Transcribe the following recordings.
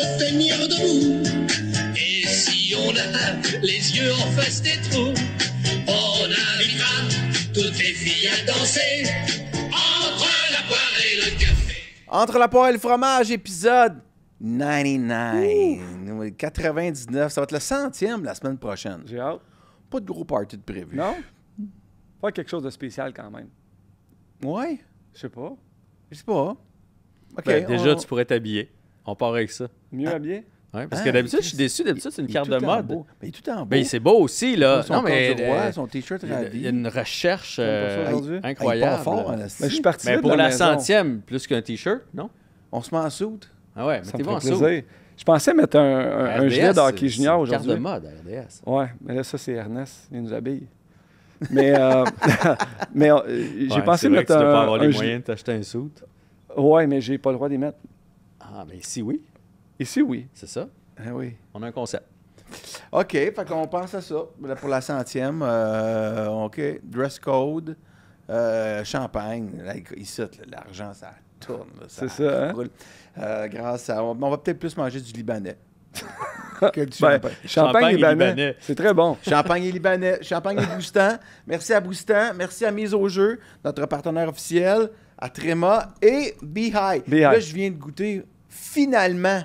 se tenir debout. Et si on a les yeux en face des trous, on invitera toutes les filles à danser entre la poire et le café. Entre la poire et le fromage, épisode 99. 99. Ça va être le 100e la semaine prochaine. J'ai hâte. Pas de gros party de prévu. Non? Pas quelque chose de spécial quand même. Ouais? Je sais pas. Je sais pas. OK. Ben, déjà, tu pourrais t'habiller. On part avec ça. Mieux habillé? Ouais, parce que d'habitude, je suis déçu. D'habitude, c'est une carte de mode. Mais il est tout en beau. Ben, c'est beau aussi, là. Son col du roi, son t-shirt il y ravi. a une recherche pas ça aujourd'hui? incroyable. Il est pas fort, là. en Ben, esti. je suis parti Mais de pour la maison. 100e, plus qu'un t-shirt, non? On se met en soude. Ah ouais, Ça me mettez-vous en fait saut. plaisir. Je pensais mettre un gilet de hockey junior Carte aujourd'hui. de mode à RDS. Ouais, mais là, ça, c'est Ernest. Il nous habille. Mais, j'ai pensé c'est vrai mettre que tu dois pas avoir les gilet. moyens de t'acheter un suit. Ouais, mais j'ai pas le droit d'y mettre. Ah, mais si oui, Ici, oui. c'est ça. Ah oui. On a un concept. OK, fait qu'on pense à ça là, pour la 100e. OK, dress code, champagne. Là, ici, là, l'argent, ça tourne. Là, C'est ça, hein? roule. Grâce à... On va peut-être plus manger du Libanais. que du Ben, champagne. champagne et libanais. libanais. C'est très bon. Champagne et Libanais, champagne et Boostan. Merci à Boostan, merci à Mise au jeu, notre partenaire officiel, à Tréma et Beehive. Beehive. Là, je viens de goûter finalement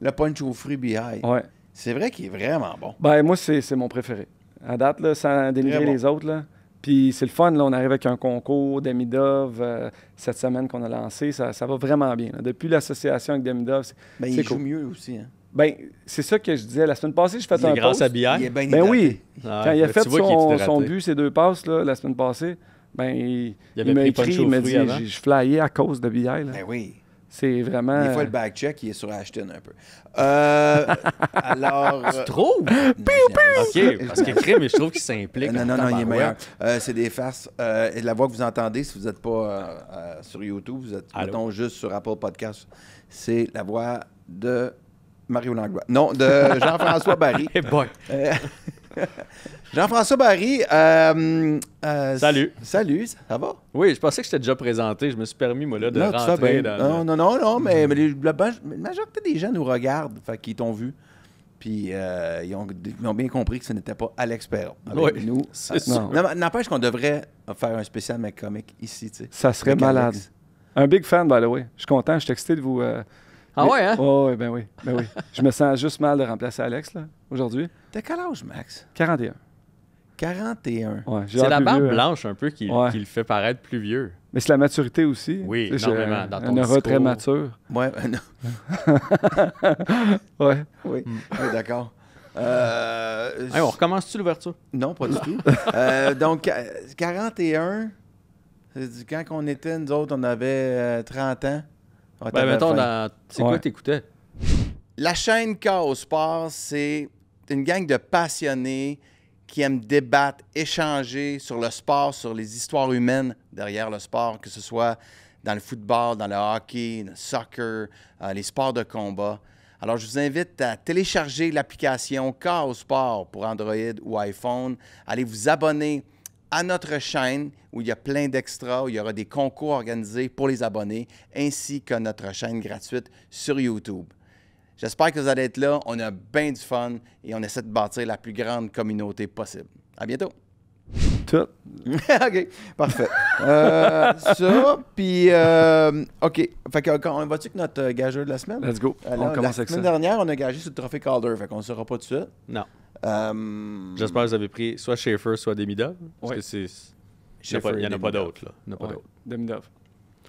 le punch aux fruits Beehive. Ouais. C'est vrai qu'il est vraiment bon. Ben, moi, c'est mon préféré. À date, là, sans dénigrer Très bon. les autres, là. Puis c'est le fun, là, on arrive avec un concours Demidov cette semaine qu'on a lancé. Ça va vraiment bien. Là. Depuis l'association avec Demidov, Ben, c'est il joue cool. mieux aussi. Hein. Ben, c'est ça que je disais. La semaine passée, je faisais C'est un grâce post. à Billard. Il est bien Ben hydraté. oui. Ah, Quand il a là, fait tu vois qu'il est son hydraté. but, ses 2 passes, là, la semaine passée, ben, il avait m'a pris écrit, punch il aux m'a fruits dit, avant. je flyais à cause de Billard. Là. Ben oui. C'est vraiment... Des fois, le back-check, il est sur Ashton un peu. Alors... Tu trouves? OK, parce que crime, je trouve qu'il s'implique. Non, en non, non, il est meilleur. tabarouette. C'est des farces. Et la voix que vous entendez, si vous n'êtes pas sur YouTube, vous êtes, Allô? mettons, juste sur Apple Podcast, c'est la voix de Mario Langlois. Non, de Jean-François Barry. Eh boy. Jean-François Barry. Salut. Salut, ça va? Oui, je pensais que je t'étais déjà présenté. Je me suis permis, moi, là, de Non, tu fais rentrer bien. dans... Non, mais la majorité des gens nous regardent, fait qu'ils t'ont vu. Puis ils ont bien compris que ce n'était pas Alex Perron avec Oui, nous. c'est sûr. Non. Non, n'empêche qu'on devrait faire un spécial mec comique ici, tu sais. Ça serait Avec malade. Alex. Un big fan, by the way. Je suis content, je suis excité de vous... Ah ouais, hein? Oh, oui, ben oui. Je me sens juste mal de remplacer Alex, là, aujourd'hui. T'as quel âge, Max? 41. 41. Ouais, j'ai C'est l'air la plus barbe vieux, hein. blanche un peu qui Ouais. le fait paraître plus vieux. Mais c'est la maturité aussi. Oui, Tu sais, j'ai énormément, dans ton un aura très discours. mature. Ouais, non. Ouais. Oui, oui, d'accord. Hey, on recommence-tu l'ouverture? Non, pas du tout. Donc, 41, c'est quand on était, nous autres, on avait 30 ans. Ah, Ben, t'avais mettons, 20. c'est quoi Ouais. t'écoutais? La chaîne Chaos Sport, c'est une gang de passionnés qui aiment débattre, échanger sur le sport, sur les histoires humaines derrière le sport, que ce soit dans le football, dans le hockey, le soccer, les sports de combat. Alors, je vous invite à télécharger l'application Chaos Sport pour Android ou iPhone. Allez vous abonner à notre chaîne où il y a plein d'extras, où il y aura des concours organisés pour les abonnés, ainsi que notre chaîne gratuite sur YouTube. J'espère que vous allez être là. On a bien du fun et on essaie de bâtir la plus grande communauté possible. À bientôt. Tout. OK, parfait. Ça, puis... OK. Fait que, on va-tu avec notre gageur de la semaine? Let's go. Là, On commence la avec semaine ça. dernière, on a gagé sur le trophée Calder. Fait qu'on ne saura pas tout de suite. Non. Euh, J'espère que vous avez pris soit Schaefer, soit Demidov. Parce Ouais. que il Schaefer n'y en et a pas Demidov. d'autres, là. Il n'y en a pas Ouais. d'autres. Demidov.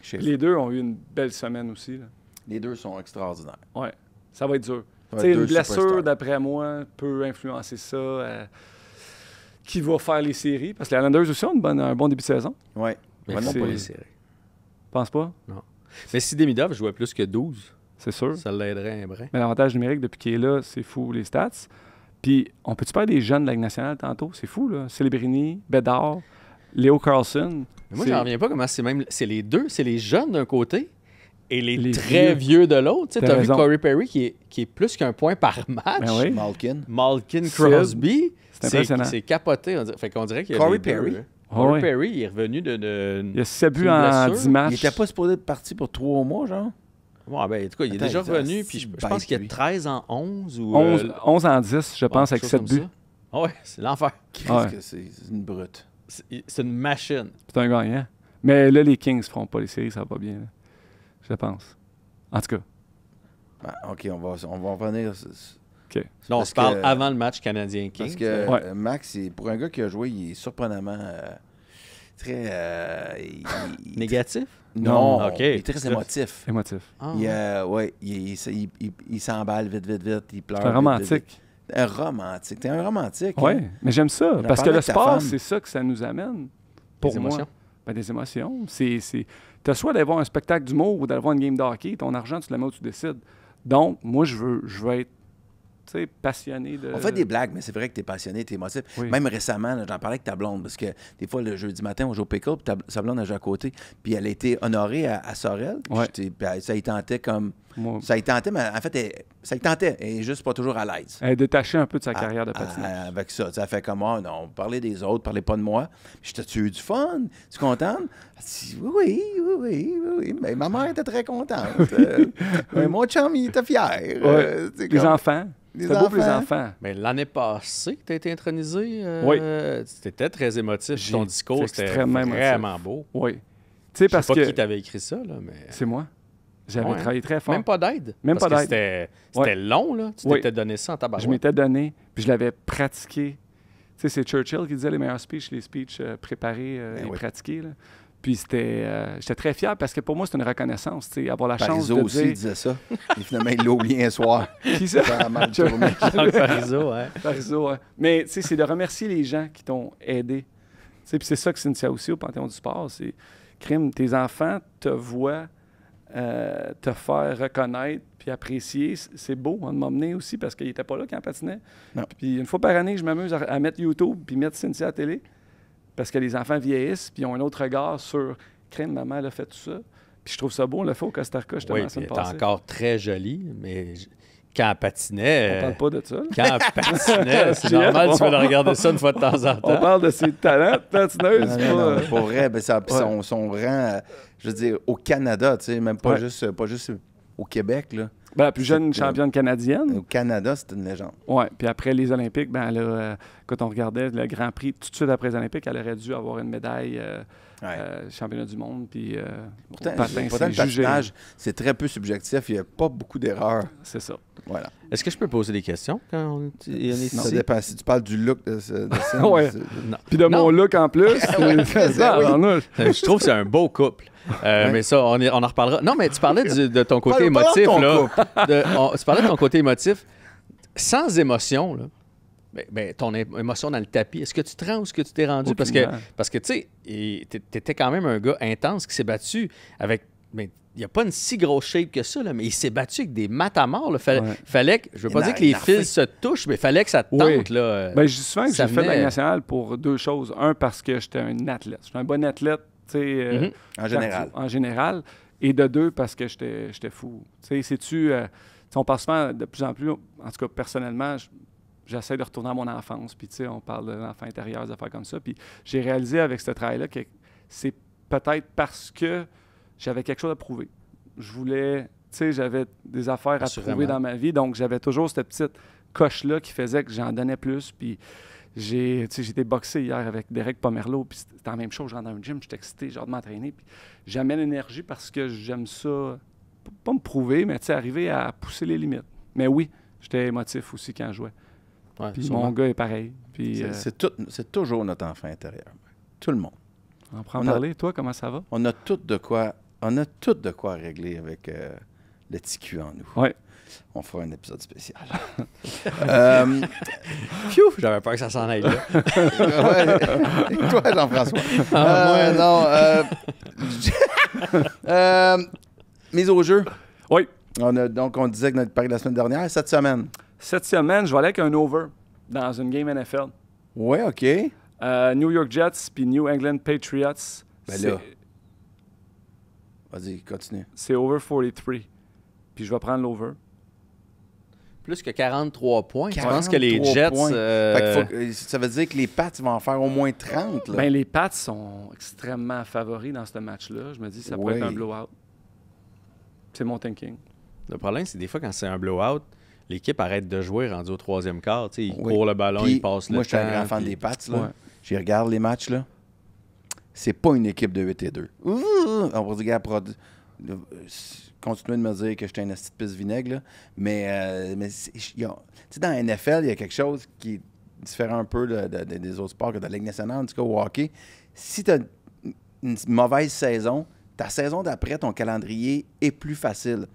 Schaefer. Les deux ont eu une belle semaine aussi. Là. Les deux sont extraordinaires. Ouais. Ça va être dur. Ça va Tu sais, être une deux blessure, superstars. d'après moi, peut influencer ça. Qui va faire les séries? Parce que les Islanders aussi ont un bon début de saison. Oui. Mais Vraiment c'est- pas pas les séries. Pense pas? Mais si Demidov jouait plus que 12, C'est sûr. ça l'aiderait un brin. Mais l'avantage numérique, depuis qu'il est là, c'est fou, les stats. Puis, on peut-tu parler des jeunes de la Ligue nationale tantôt? C'est fou, là. Celebrini, Bédard, Léo Carlson. Mais moi, C'est- j'en reviens pas comment c'est les deux. C'est les jeunes d'un côté et les vieux. très vieux de l'autre. Tu T'as as vu raison. Corey Perry qui est plus qu'un point par match. Ben oui. Malkin. Malkin Sid. Crosby, C'est impressionnant. c'est capoté. Fait qu'on dirait qu'il y a Corey les deux, Perry? hein. Ah Corey ouais. Perry, il est revenu de Il y a 7 buts une en blessure. 10 matchs. Il était pas supposé être parti pour 3 mois, genre? Ouais, ben, en tout cas, il est Attends, déjà il est revenu, assez puis je bête, pense qu'il y a lui. 13 en 11 ou... 11 en 10, je pense, avec quelque chose 7 comme buts. ça. Ah ouais, c'est l'enfer. Christ Ouais. que c'est une brute. C'est une machine. C'est un gagnant. Mais là, les Kings feront pas les séries, ça va pas bien. Là. Je pense. En tout cas. Ah, OK, on va revenir. OK. Non, on Parce se parle que- avant le match Canadien-Kings. Parce que Ouais. Max, pour un gars qui a joué, il est surprenamment très... Négatif? Non, OK. il est très émotif. Émotif. Ah, Il s'emballe vite, il pleure. C'est un romantique. Un romantique. T'es un romantique. Oui, hein? mais j'aime ça. J'en Parce que parlais le avec ta sport, femme. c'est ça que ça nous amène. Pour Des moi. émotions. Ben, des émotions. Tu as soit d'aller voir un spectacle d'humour ou d'aller voir une game de hockey. Ton argent, tu le mets où tu décides. Donc, moi, je veux être passionné de... On fait des blagues, mais c'est vrai que t'es passionné, t'es émotif. Oui. Même récemment, là, j'en parlais avec ta blonde, parce que des fois, le jeudi matin, on joue au pickle, puis sa blonde a joué à côté, puis elle a été honorée à Sorel. Puis Ouais. puis ça y tentait comme... Moi, Ça y tentait, mais en fait, ça y tentait. Elle est juste pas toujours à l'aise. elle est détachée un peu de sa carrière de patinage. Avec ça. Ça fait comme, oh non, parlez des autres, parlez pas de moi. Puis j'étais-tu eu du fun? Tu contente? Elle dit, oui. Mais ma mère était très contente. Mais mon chum, il était fier. C'est Les comme- enfants. Les C'était beau pour les enfants. enfants. Mais l'année passée, tu as été intronisé. Oui. C'était très émotif. J'ai Ton fait discours, c'était extrêmement émotif. vraiment beau. Oui. Tu sais, Je sais parce pas que... qui t'avait écrit ça, là, mais... C'est moi. J'avais Ouais. travaillé très fort. Même pas d'aide. Même Parce pas que d'aide. C'était long, là. Tu Oui. t'étais donné ça en Je tabarouette. m'étais donné, puis je l'avais pratiqué. Tu sais, c'est Churchill qui disait les meilleurs speeches, les speeches préparés et oui. pratiqués. Là. Puis j'étais très fier parce que pour moi, c'est une reconnaissance, tu sais, avoir la chance Parizeau de aussi dire... disait ça. Et finalement, il l'a oublié un soir. Qui ça? Ça a mal tourné. Jacques Parizeau, ouais. Parizeau, ouais. Mais tu sais, c'est de remercier les gens qui t'ont aidé. Tu sais, puis c'est ça que Cynthia aussi au Panthéon du Sport, c'est crime, tes enfants te voient te faire reconnaître puis apprécier. C'est beau de m'emmener aussi parce qu'il n'était pas là quand il patinait. Non. Puis une fois par année, je m'amuse à mettre YouTube puis mettre Cynthia à la télé parce que les enfants vieillissent puis ils ont un autre regard sur crime, maman elle a fait tout ça. Puis je trouve ça beau, on l'a fait au Costa Rica justement Oui, la puis semaine elle était passée. encore très jolie, mais quand elle On patinait... parle pas de ça. là. Quand elle patinait, c'est Jeff, normal, tu on- veux le regarder ça une fois de temps en On temps. parle de ses talents patineuse. Non, c'est non, pas, non, pour vrai, ben, ça, puis Ouais. son rang, je veux dire, au Canada, tu sais, même pas, Ouais. pas juste au Québec, là. Ben, la plus jeune C'est- championne canadienne. Au Canada, c'est une légende. Oui, puis après les Olympiques, ben, elle a, quand on regardait le Grand Prix, tout de suite après les Olympiques, elle aurait dû avoir une médaille Ouais. championnat du monde. Puis Pourtant, au patin, pourtant, c'est le jugé. patinage, c'est très peu subjectif. Il n'y a pas beaucoup d'erreurs. C'est ça. Voilà. Est-ce que je peux poser des questions quand on est Ça ici? dépend. Si tu parles du look de Sim, Ouais. c'est- Non. Puis de Non. mon look en plus. oui. Je trouve que c'est un beau couple. Mais ça, on en reparlera. Non, mais tu parlais de ton côté Parle de émotif. ton Là. Tu parlais de ton côté émotif. Sans émotion, là, ben, ton émotion dans le tapis, est-ce que tu te rends où est-ce que tu t'es rendu? Aucunement. Parce que tu sais, t'étais quand même un gars intense qui s'est battu avec... Ben, il n'y a pas une si grosse shape que ça, là, mais il s'est battu avec des maths à mort. Là. Ouais. Fallait que... Je veux pas dire que les fils se touchent, mais il fallait que ça te Oui. tente. Là. Ben, je dis souvent que Ça j'ai fait de la venait- Ligue nationale pour deux choses. Un, parce que j'étais un athlète. J'étais un bon athlète, tu sais. Mhm. En général. En général. Et de deux, parce que j'étais fou. Tu sais, sais-tu... on parle souvent de plus en plus, en tout cas personnellement, j'essaie de retourner à mon enfance. Puis, tu sais, on parle de l'enfant intérieur, des affaires comme ça. Puis, j'ai réalisé avec ce travail-là que c'est peut-être parce que j'avais quelque chose à prouver. Je voulais, tu sais, j'avais des affaires à Assurément. prouver dans ma vie. Donc, j'avais toujours cette petite coche-là qui faisait que j'en donnais plus. Puis, j'ai été boxé hier avec Derek Pomerleau. Puis, c'était la même chose. Je rentre dans un gym, j'étais excité, j'ai hâte de m'entraîner. Puis, j'amène l'énergie parce que j'aime ça. Pas me prouver, mais tu sais, arriver à pousser les limites. Mais oui, j'étais émotif aussi quand je jouais. Ouais, Puis sûrement. mon gars est pareil. Puis C'est toujours notre enfant intérieur. Tout le monde. on prend en on a- parler. Toi, comment ça va? On a tout de quoi régler avec le petit cul en nous. Oui. On fera un épisode spécial. Pfiou, j'avais peur que ça s'en aille là. Ouais. Et toi, Jean-François? Mise au jeu. Oui. On disait que notre pari de la semaine dernière, cette semaine. Cette semaine, je vais aller avec un over dans une game NFL. Oui, OK. New York Jets puis New England Patriots. Ben c'est- là. Vas-y, continue. C'est over 43. Puis je vais prendre l'over. Plus que 43 points. Je pense que les 43 Jets... points. Fait que ça veut dire que les Pats vont en faire au moins 30. Là. Ben, les Pats sont extrêmement favoris dans ce match-là. Je me dis que ça pourrait Oui. être un blowout. C'est mon thinking. Le problème, c'est des fois, quand c'est un blowout, l'équipe arrête de jouer rendu au troisième quart. Tu sais, ils Oui. courent le ballon, Puis, ils passent le temps. moi, je suis un grand fan puis- des Pats. Là. Ouais. J'y regarde les matchs. Là. C'est pas une équipe de 8-2. Ouh! On va dire, continuez de me dire que j'étais un asti de pisse vinaigre. Là. Mais tu sais, dans la NFL, il y a quelque chose qui est différent un peu des autres sports que de la Ligue nationale, en tout cas au hockey. Si tu as une mauvaise saison, ta saison d'après, ton calendrier est plus facile.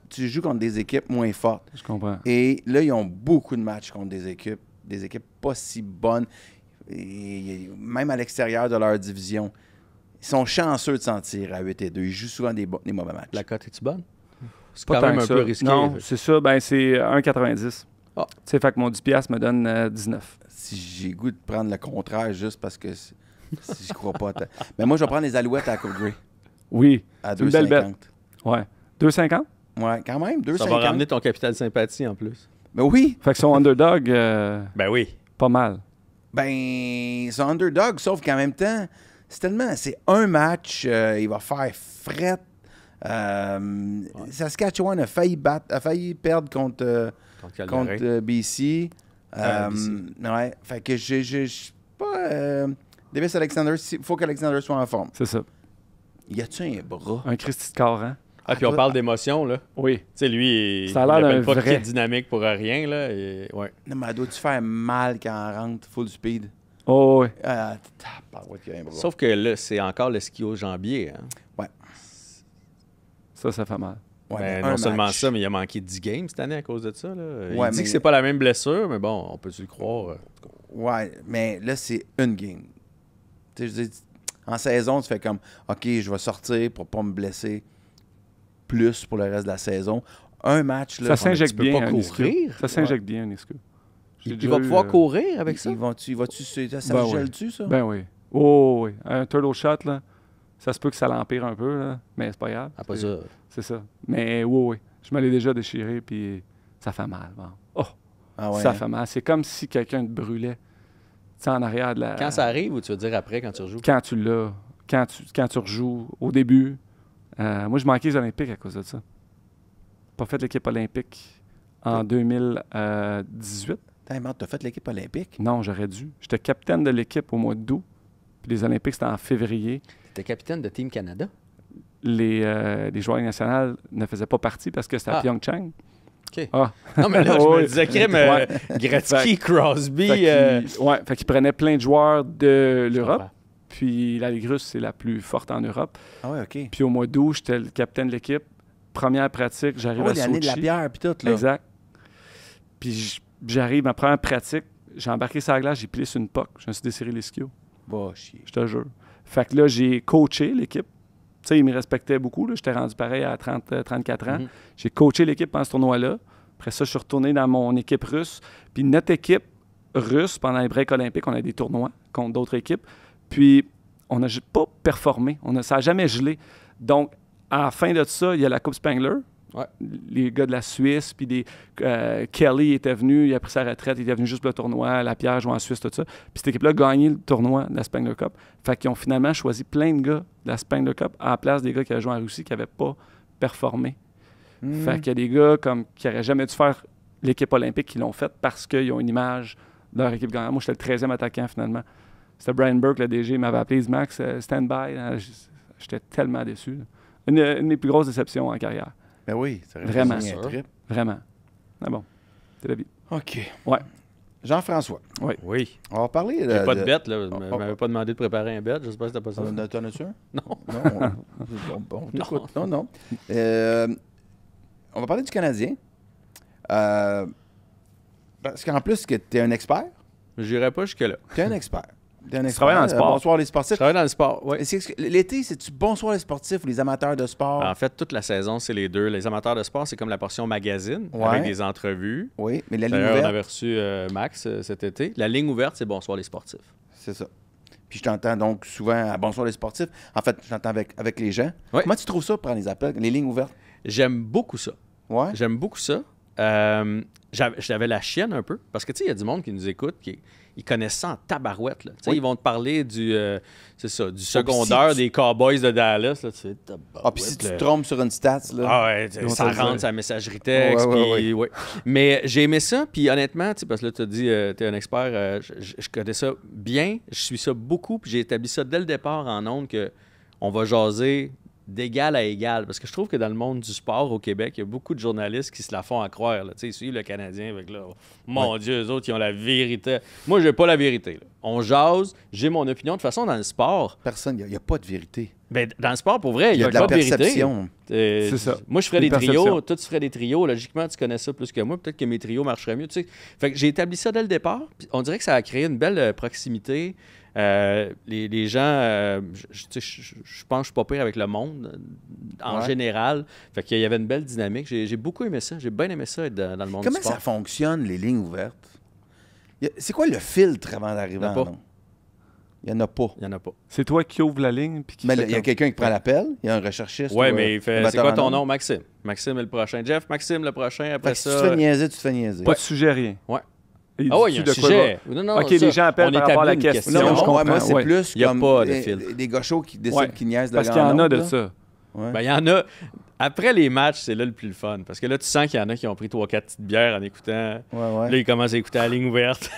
Tu joues contre des équipes moins fortes. Je comprends. Et là, ils ont beaucoup de matchs contre des équipes pas si bonnes, et même à l'extérieur de leur division. Ils sont chanceux de s'en tirer à 8-2. Ils jouent souvent des mauvais matchs. La cote est-tu bonne? C'est Pas quand tant même que un ça. peu risqué. Non, c'est ça. Ben, c'est 1,90. Ah. Tu sais, fait que mon 10$ me donne 19. Si j'ai goût de prendre le contraire juste parce que si je crois pas... Mais moi, je vais prendre les Alouettes à la Coupe Grey Oui. à C'est une belle 2,50. Ouais. 2,50? Ouais, quand même, 2,50. Ça va ramener ton capital de sympathie en plus. Ben oui. Fait que son underdog, Ben oui. pas mal. Ben, c'est underdog, sauf qu'en même temps, c'est un match, il va faire fret. Saskatchewan a failli perdre contre BC. Ouais, fait que je suis pas... Davis Alexander, il faut qu'Alexander soit en forme. C'est ça. Y a-tu un bras? Un Christy de corps, hein? Ah, puis on parle d'émotion, là. Oui. Tu sais, lui, Ça a l'air appelle d'un pas de vrai. kit dynamique pour rien, là. Et... Ouais. Non, mais dois-tu faire mal quand on rentre full speed? Oh, oui. Ah, tabarouette, qu'il y a un bras. Sauf que là, c'est encore le ski au jambier. Hein. Ouais. Ça fait mal. Ouais, Ben, mais non un seulement match. ça, mais il a manqué 10 games cette année à cause de ça. Là. Il Ouais, dit mais- que c'est pas la même blessure, mais bon, on peut-tu le croire? Ouais, mais là, c'est une game. Tu sais, je veux dire, en saison, tu fais comme, OK, je vais sortir pour pas me blesser plus pour le reste de la saison. Un match, là, Ça s'injecte tu peux bien, pas un courir. ischio. Ça s'injecte bien, un ischio. J'ai Il déjà va eu, pouvoir courir avec ça? il va-tu, ça Ben gèle-tu, ça? Ben oui. Oh, oui. Un turtle shot, là, ça se peut que ça l'empire un peu, là, mais c'est pas grave. Après C'est- ça, C'est ça. Mais oui, oui. Je me l'ai déjà déchiré, puis ça fait mal. Bon. Oh, Ah ouais, ça hein? fait mal. C'est comme si quelqu'un te brûlait. Tu sais, en arrière de la... quand ça arrive ou tu veux dire après quand tu rejoues? Quand tu l'as, quand tu rejoues, au début. Moi, je manquais les Olympiques à cause de ça. Pas fait l'équipe olympique en 2018. T'as fait l'équipe olympique? Non, j'aurais dû. J'étais capitaine de l'équipe au mois d'août. Puis les Olympiques, c'était en février. T'es capitaine de Team Canada? Les joueurs nationaux ne faisaient pas partie parce que c'était à Ah. Pyeongchang. OK. Ah. Non, mais là, je Oui. me disais, crime, Ouais. Gretzky, Crosby... Fait qu'ils prenaient plein de joueurs de je l'Europe. comprends. Puis la Ligue russe, c'est la plus forte en Europe. Ah ouais, OK. Puis au mois d'août, j'étais le capitaine de l'équipe. Première pratique, j'arrive Ah ouais, à l'année de la Sochi. bière, puis tout, là. Exact. Puis j'arrive, ma première pratique, j'ai embarqué sur la glace, j'ai plié sur une POC. Je me suis desserré l'ischio, Va chier. je te jure. Fait que là, j'ai coaché l'équipe. Tu sais, ils me respectaient beaucoup. J'étais rendu pareil à 34 ans. Mhm. J'ai coaché l'équipe pendant ce tournoi-là. Après ça, je suis retourné dans mon équipe russe. Puis notre équipe russe, pendant les breaks olympiques, on a des tournois contre d'autres équipes. Puis on n'a pas performé. Ça n'a jamais gelé. Donc, à la fin de ça, il y a la Coupe Spengler. Ouais. Les gars de la Suisse, puis Kelly était venu, il a pris sa retraite, il était venu juste pour le tournoi, Lapierre jouait en Suisse, tout ça. Puis cette équipe-là a gagné le tournoi de la Spengler Cup. Fait qu'ils ont finalement choisi plein de gars de la Spengler Cup à la place des gars qui avaient joué en Russie qui n'avaient pas performé. Fait qu'il y a des gars qui n'auraient jamais dû faire l'équipe olympique qui l'ont fait parce qu'ils ont une image de leur équipe gagnante. Moi, j'étais le 13e attaquant finalement. C'était Brian Burke, le DG, il m'avait appelé, il dit Max, stand-by. J'étais tellement déçu. Là. Une de mes plus grosses déceptions en carrière. Ben oui, ça aurait Vraiment. été un trip. Vraiment. Ah bon, c'est la vie. OK. Ouais. Jean-François, Oui. on va parler J'ai pas de bête, là. Oh, Je m'avais pas demandé de préparer un bet. Je sais pas si t'as pas ça. T'en as-tu un? Non. Non. On t'écoute. Non, non. On va parler du Canadien. Parce qu'en plus, que tu es un expert. J'irai pas jusque-là. Tu es un expert. T'es un expert. travailles dans le sport. Bonsoir les Je sportifs. travaille dans le sport, oui. L'été, c'est-tu bonsoir les sportifs ou les amateurs de sport? En fait, toute la saison, c'est les deux. Les amateurs de sport, c'est comme la portion magazine, Ouais. avec des entrevues. Oui, mais la ligne D'ailleurs, on ouverte, avait reçu Max cet été. La ligne ouverte, c'est Bonsoir les sportifs. c'est ça. Puis je t'entends donc souvent à Bonsoir les sportifs. En fait, je t'entends avec les gens. Ouais. Comment tu trouves ça, prendre les appels, les lignes ouvertes? J'aime beaucoup ça. Ouais? J'aime beaucoup ça. j'avais la chienne un peu. Parce que, tu sais, il y a du monde qui nous écoute, ils connaissent ça en tabarouette. Là. Ils vont te parler du secondaire des Cowboys de Dallas. Là, puis si tu te trompes sur une stats, là... ça rentre sa messagerie texte. Ouais. Mais j'ai aimé ça, puis honnêtement, parce que là, tu as dit, tu es un expert, je connais ça bien, je suis ça beaucoup, puis j'ai établi ça dès le départ en ondes qu'on va jaser d'égal à égal. Parce que je trouve que dans le monde du sport au Québec, il y a beaucoup de journalistes qui se la font à croire. Là. Ils suivent le Canadien avec là, mon Dieu, eux autres, ils ont la vérité. Moi, j'ai pas la vérité. Là. On jase, j'ai mon opinion. De toute façon, dans le sport... Personne, il n'y a pas de vérité. Ben, dans le sport, pour vrai, il y a de la pas de vérité. perception. C'est ça. Moi, je ferais des trios. Toi, tu ferais des trios. Logiquement, tu connais ça plus que moi. Peut-être que mes trios marcheraient mieux. Fait que j'ai établi ça dès le départ. Puis on dirait que ça a créé une belle proximité. Les gens, je pense que je suis pas pire avec le monde en général. Fait qu'il y avait une belle dynamique. J'ai beaucoup aimé ça. J'ai bien aimé ça être dans le monde du sport. Comment ça fonctionne, les lignes ouvertes? C'est quoi le filtre avant d'arriver en nom? Il n'y en a pas. Il n'y en a pas. C'est toi qui ouvres la ligne. Mais il y a quelqu'un qui prend l'appel. Il y a un recherchiste. Oui, mais il fait. C'est quoi ton nom? Maxime. Maxime est le prochain. Jeff, Maxime le prochain. Après ça. Si tu te fais niaiser, tu te fais niaiser. Pas de sujet, rien. Ouais. Il il y a un sujet. Non, OK, les gens appellent par rapport à la question. Moi, c'est plus il y a comme pas de filtre. des gauchos qui décident qu'ils niaisent de parce qu'il y en a de ça. Ben, il y en a. Après les matchs, c'est là le plus le fun. Parce que là, tu sens qu'il y en a qui ont pris 3-4 petites bières en écoutant. Là, ils commencent à écouter la ligne ouverte.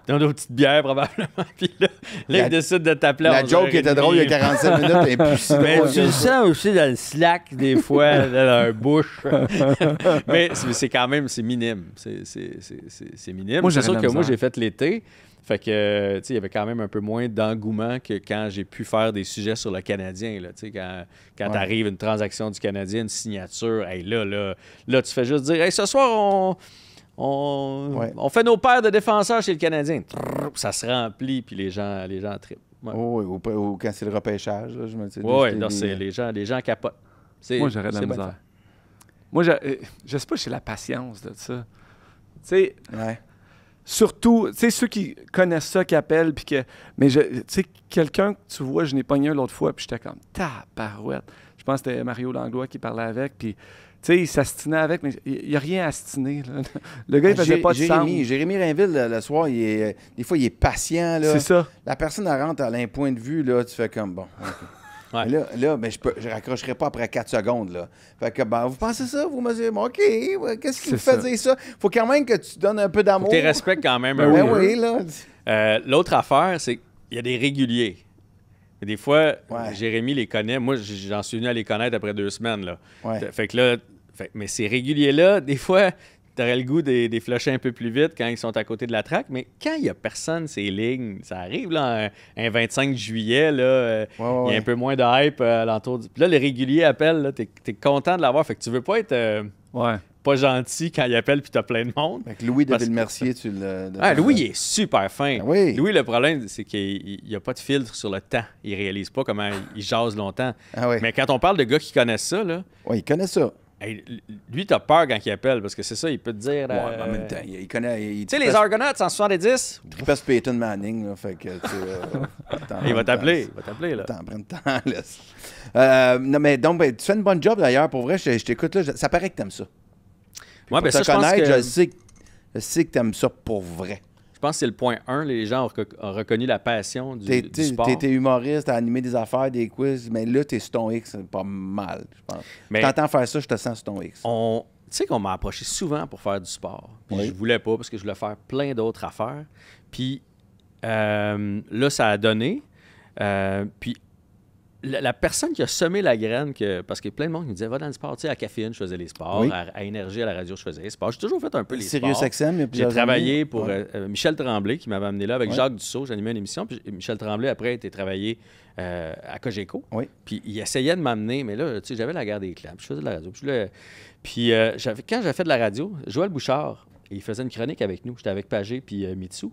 Ils ont d'autres petites bières, probablement. Puis là, ils décident de t'appeler. La joke qui était drôle il y a 45 minutes est plus si drôle. Mais tu le sens aussi dans le slack, des fois, dans leur bouche. Mais c'est quand même, c'est minime. C'est minime. Moi, c'est sûr que moi, j'ai fait l'été. Fait que, tu sais, il y avait quand même un peu moins d'engouement que quand j'ai pu faire des sujets sur le Canadien. Là, tu sais, quand t'arrives une transaction du Canadien, une signature, hey, là, tu fais juste dire, hey, ce soir, on fait nos paires de défenseurs chez le Canadien. Ça se remplit, puis les gens trippent. Ouais. Ou quand c'est le repêchage. Là, je me dis, là, c'est les gens capotent. Moi, j'aurais de la misère. Moi, je sais pas, j'ai la patience de ça. Tu sais, surtout, tu sais, ceux qui connaissent ça, qui appellent, puis que... Mais, tu sais, quelqu'un que tu vois, je n'ai pogné un l'autre fois, puis j'étais comme, tabarouette. Je pense que c'était Mario Langlois qui parlait avec, puis... Tu sais, il s'astinait avec, mais il n'y a rien à astiner. Là. Le gars, il faisait pas de sens. Jérémy Rainville, le soir, des fois, il est patient. Là. C'est ça. La personne, elle rentre à un point de vue, là, tu fais comme, bon, OK. Ouais. Là mais je raccrocherai pas après 4 secondes. Là. Fait que, vous pensez ça? Vous me dites, OK, qu'est-ce qui vous fait dire ça? Faut quand même que tu donnes un peu d'amour. Faut que tu respectes quand même. Oui, là. L'autre affaire, c'est qu'il y a des réguliers. Et des fois, Jérémy les connaît. Moi, j'en suis venu à les connaître après 2 semaines. Là. Fait que là, mais ces réguliers-là, des fois, tu aurais le goût des flusher un peu plus vite quand ils sont à côté de la traque. Mais quand il n'y a personne, ces lignes, ça arrive là, un 25 juillet, là, il y a un peu moins de hype alentour. Puis là, les réguliers appellent, tu es content de l'avoir. Fait que tu veux pas être pas gentil quand ils appellent puis tu as plein de monde. Avec Louis de Villemercier, tu le... Louis, il est super fin. Oui. Louis, le problème, c'est qu'il n'y a pas de filtre sur le temps. Il réalise pas comment il jase longtemps. Mais quand on parle de gars qui connaissent ça, là... Oui, il connaît ça. Hey, lui, t'as peur quand il appelle, parce que c'est ça, il peut te dire... en même temps, il connaît... Tu sais, les Argonauts, en 70... Il passe Peyton Manning, là, fait que... il va t'appeler, là. Prends le temps, là. Non, mais donc, tu fais une bonne job, d'ailleurs, pour vrai, je t'écoute, là, ça paraît que t'aimes ça. Moi, ben ça, je pense que... Je sais que t'aimes ça pour vrai. Je pense que c'est le point 1. Les gens ont reconnu la passion du sport. T'es humoriste, t'as animé des affaires, des quiz, mais là, t'es sur ton X, c'est pas mal, je pense. Mais t'entends faire ça, je te sens sur ton X. Tu sais qu'on m'a approché souvent pour faire du sport. Puis je voulais pas parce que je voulais faire plein d'autres affaires. Puis là, ça a donné. Puis la personne qui a semé la graine, parce qu'il y a plein de monde qui me disait, va dans le sport. Tu sais, à Caféine, je faisais les sports. À Énergie, à la radio, je faisais les sports. J'ai toujours fait un peu les sports. SiriusXM, j'ai travaillé pour Michel Tremblay, qui m'avait amené là avec Jacques Dussault. J'animais une émission. Puis Michel Tremblay, après, était travaillé à Cogeco. Puis il essayait de m'amener. Mais là, tu sais, j'avais la guerre des clans. Puis je faisais de la radio. Puis quand j'avais fait de la radio, Joël Bouchard, il faisait une chronique avec nous. J'étais avec Pagé puis Mitsou.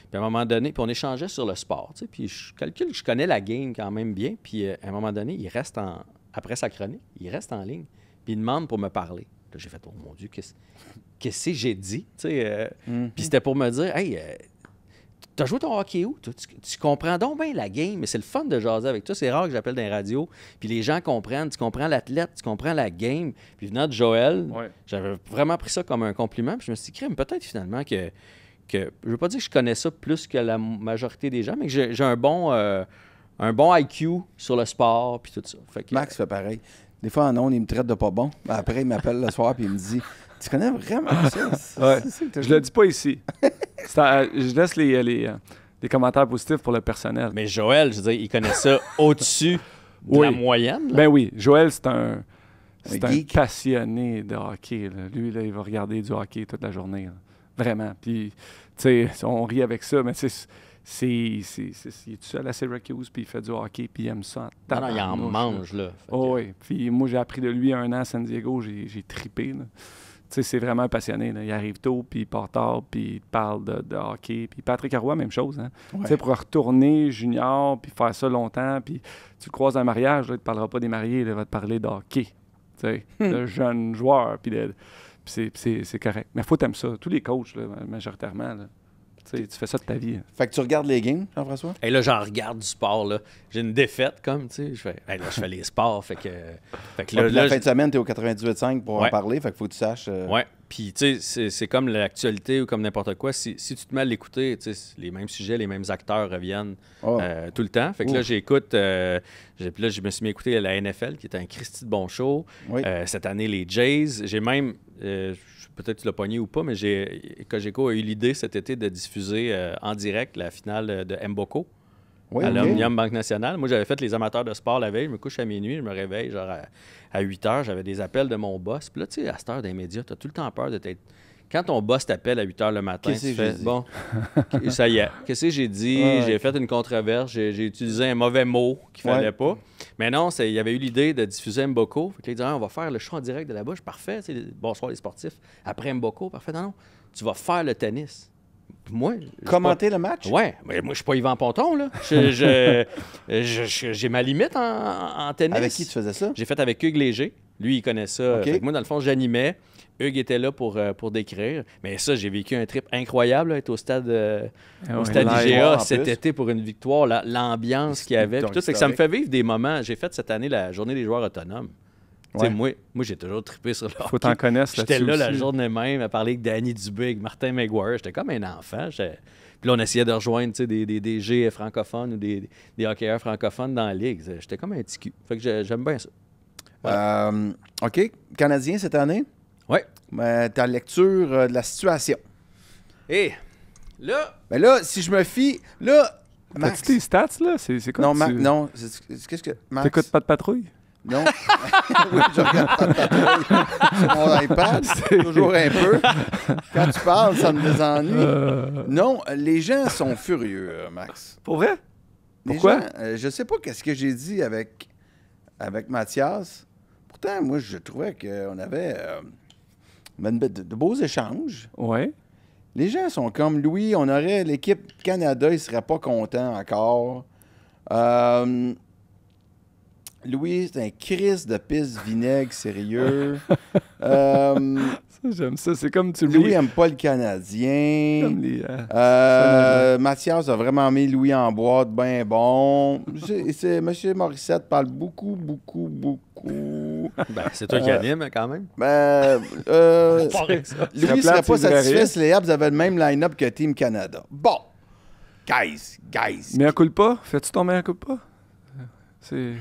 Puis à un moment donné, puis on échangeait sur le sport, tu sais, puis je calcule que je connais la game quand même bien, puis à un moment donné, après sa chronique, il reste en ligne, puis il demande pour me parler. Là, j'ai fait, oh mon Dieu, qu'est-ce que j'ai dit, tu sais, puis c'était pour me dire, hey, t'as joué ton hockey où? Tu comprends donc bien la game, mais c'est le fun de jaser avec toi. C'est rare que j'appelle dans les radios, puis les gens comprennent. Tu comprends l'athlète, tu comprends la game. Puis venant de Joël, j'avais vraiment pris ça comme un compliment. Puis je me suis dit, peut-être finalement que je veux pas dire que je connais ça plus que la majorité des gens, mais que j'ai un bon IQ sur le sport, puis tout ça. Fait que, Max fait pareil. Des fois, en ondes, il me traite de pas bon. Après, il m'appelle le soir puis il me dit « Tu connais vraiment ça? » Ouais. Je le dis pas ici. Je laisse les commentaires positifs pour le personnel. Mais Joël, je veux dire, il connaît ça au-dessus de la moyenne. Là. Ben oui. Joël, c'est un geek. passionné de hockey. Là. Lui, là, il va regarder du hockey toute la journée. Là. Vraiment. Puis, tu sais, on rit avec ça, mais tu sais... il est tout seul à Syracuse, puis il fait du hockey, puis il aime ça. Non, il en mange, là. Oui. Puis moi, j'ai appris de lui 1 an à San Diego, j'ai trippé. Tu sais, c'est vraiment un passionné. Là. Il arrive tôt, puis il part tard, puis il parle de hockey. Puis Patrick Roy, même chose. Hein? Tu sais, pour retourner junior, puis faire ça longtemps, puis tu le croises dans un mariage, là, il ne te parlera pas des mariés, il va te parler de hockey. Tu sais, de jeunes joueurs, puis c'est correct. Mais il faut t'aimer ça. Tous les coachs, là, majoritairement, là. Tu fais ça de ta vie. Fait que tu regardes les games, Jean-François? Et là, j'en regarde du sport. Là. J'ai une défaite, comme, tu sais. Je fais les sports. Fait que là, la fin de semaine, tu es au 98.5 pour en parler. Fait qu'il faut que tu saches. Ouais. Puis, tu sais, c'est comme l'actualité ou comme n'importe quoi. Si tu te mets à l'écouter, tu sais, les mêmes sujets, les mêmes acteurs reviennent tout le temps. Fait que là, j'écoute. Puis là, je me suis mis à écouter la NFL, qui est un Christy de bon show. Oui. Cette année, les Jays. J'ai même. Peut-être que tu l'as pogné ou pas, mais Cogeco a eu l'idée cet été de diffuser en direct la finale de Mboko à l'Omnium Banque Nationale. Moi, j'avais fait les amateurs de sport la veille. Je me couche à minuit, je me réveille genre à 8 heures. J'avais des appels de mon boss. Puis là, tu sais, à cette heure des médias, tu as tout le temps peur de t'être... Quand ton boss t'appelle à 8 heures le matin, tu fais « Bon, ça y est, qu'est-ce que j'ai dit? J'ai fait une controverse, j'ai utilisé un mauvais mot qu'il fallait pas. » Mais non, il y avait eu l'idée de diffuser Mboko. Fait que là, il disait, on va faire le show en direct de la bouche. Parfait, bonsoir les sportifs. Après Mboko, parfait. Non, tu vas faire le tennis. Moi, commenter le match? Oui, mais moi, je suis pas Yvan Ponton, là. J'ai ma limite en tennis. Avec qui tu faisais ça? J'ai fait avec Hugues Léger. Lui, il connaît ça. Fait que moi, dans le fond, j'animais. Hugues était là pour décrire. Mais ça, j'ai vécu un trip incroyable, là, être au stade IGA cet été pour une victoire. L'ambiance qu'il y avait. Tout, fait que ça me fait vivre des moments. J'ai fait cette année la journée des joueurs autonomes. Moi, j'ai toujours trippé sur le hockey. Faut t'en connaître J'étais là aussi. la journée même à parler avec Danny Dubé, avec Martin McGuire. J'étais comme un enfant. Puis là, on essayait de rejoindre des DG francophones ou des hockeyeurs francophones dans la ligue. J'étais comme un petit cul. Fait que j'aime bien ça. Voilà. OK. Canadien cette année? Oui. Ta lecture de la situation. Et là... Ben là, si je me fie... Là, Max... T'as-tu tes stats, là? C'est quoi? Non, non. Qu'est-ce que... Max... T'écoutes pas de patrouille? Non. Oui, je regarde pas de patrouille sur mon iPad. Toujours un peu. Quand tu parles, ça me désennuie. Non, les gens sont furieux, Max. Pour vrai? Pourquoi? Je sais pas qu'est-ce que j'ai dit avec Mathias. Pourtant, moi, je trouvais qu'on avait de beaux échanges. Oui. Les gens sont comme Louis, on aurait l'équipe Canada, il serait pas content encore. Louis, c'est un Christ de pisse vinaigre sérieux. J'aime ça. C'est comme tu Louis n'aime pas le Canadien. Comme les, Mathias a vraiment mis Louis en boîte, ben bon. M. Morissette parle beaucoup. Ben, c'est toi qui anime, quand même. Louis ne serait pas satisfait si les Habs avaient le même line-up que Team Canada. Bon. Guys. Mea culpa? Fais-tu ton mea culpa? C'est...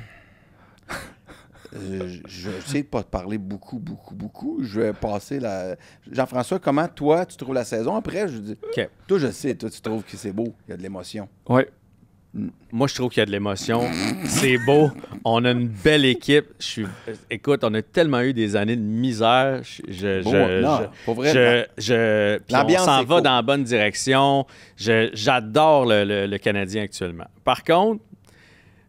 Je sais pas te parler beaucoup. Je vais passer la... Jean-François, comment, toi, tu trouves la saison? Après, je dis... Toi, je sais, toi, tu trouves que c'est beau, il y a de l'émotion. Oui. Moi, je trouve qu'il y a de l'émotion. C'est beau. On a une belle équipe. Écoute, on a tellement eu des années de misère. Pour vrai, on s'en va dans la bonne direction. J'adore le Canadien actuellement. Par contre,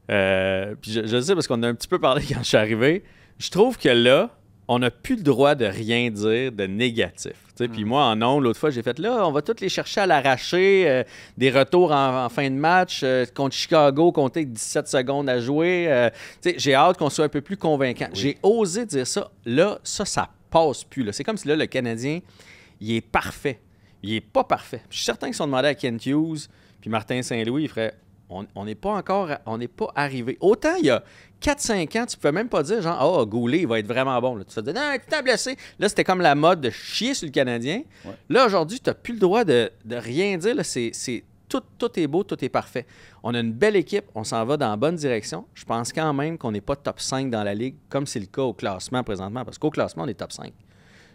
puis je le sais parce qu'on a un petit peu parlé quand je suis arrivé, je trouve que là, on n'a plus le droit de rien dire de négatif. Puis moi, en ondes, l'autre fois, j'ai fait là, on va tous les chercher à l'arracher, des retours en fin de match contre Chicago, compter 17 secondes à jouer. J'ai hâte qu'on soit un peu plus convaincant. Oui. J'ai osé dire ça. Là, ça passe plus. Là. C'est comme si là, le Canadien, il est parfait. Il n'est pas parfait. Je suis certain qu'ils sont demandés à Kent Hughes puis Martin Saint-Louis, il ferait on n'est pas arrivé. Autant il y a 4-5 ans, tu ne pouvais même pas dire genre, oh, Goulet, il va être vraiment bon. Là. Tu te dis, non, tu t'es blessé. Là, c'était comme la mode de chier sur le Canadien. Ouais. Là, aujourd'hui, tu n'as plus le droit de rien dire. Là, tout est beau, tout est parfait. On a une belle équipe, on s'en va dans la bonne direction. Je pense quand même qu'on n'est pas top 5 dans la Ligue, comme c'est le cas au classement présentement, parce qu'au classement, on est top 5.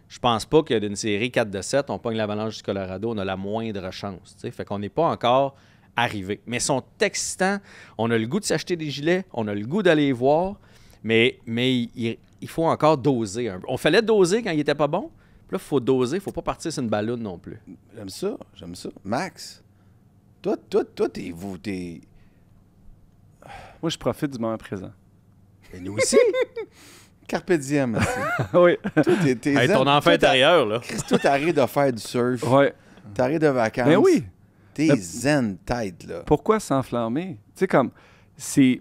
Je pense pas que d'une série 4-7, on pogne l'Avalanche du Colorado, on a la moindre chance. T'sais. Fait qu'on n'est pas encore arrivé. Mais ils sont excitants. On a le goût de s'acheter des gilets, on a le goût d'aller les voir, mais il faut encore doser un peu. On fallait doser quand il était pas bon. Puis là, il faut doser, il ne faut pas partir sur une balloune non plus. J'aime ça. Max, toi, t'es... Moi, je profite du moment présent. Et nous aussi. Carpe diem, merci. Oui. Hey, ton enfant intérieur, là. Christo, t'arrêtes de faire du surf. Oui. T'arrêtes de vacances. Mais oui. T'es zen tête, là. Pourquoi s'enflammer? Tu sais, comme,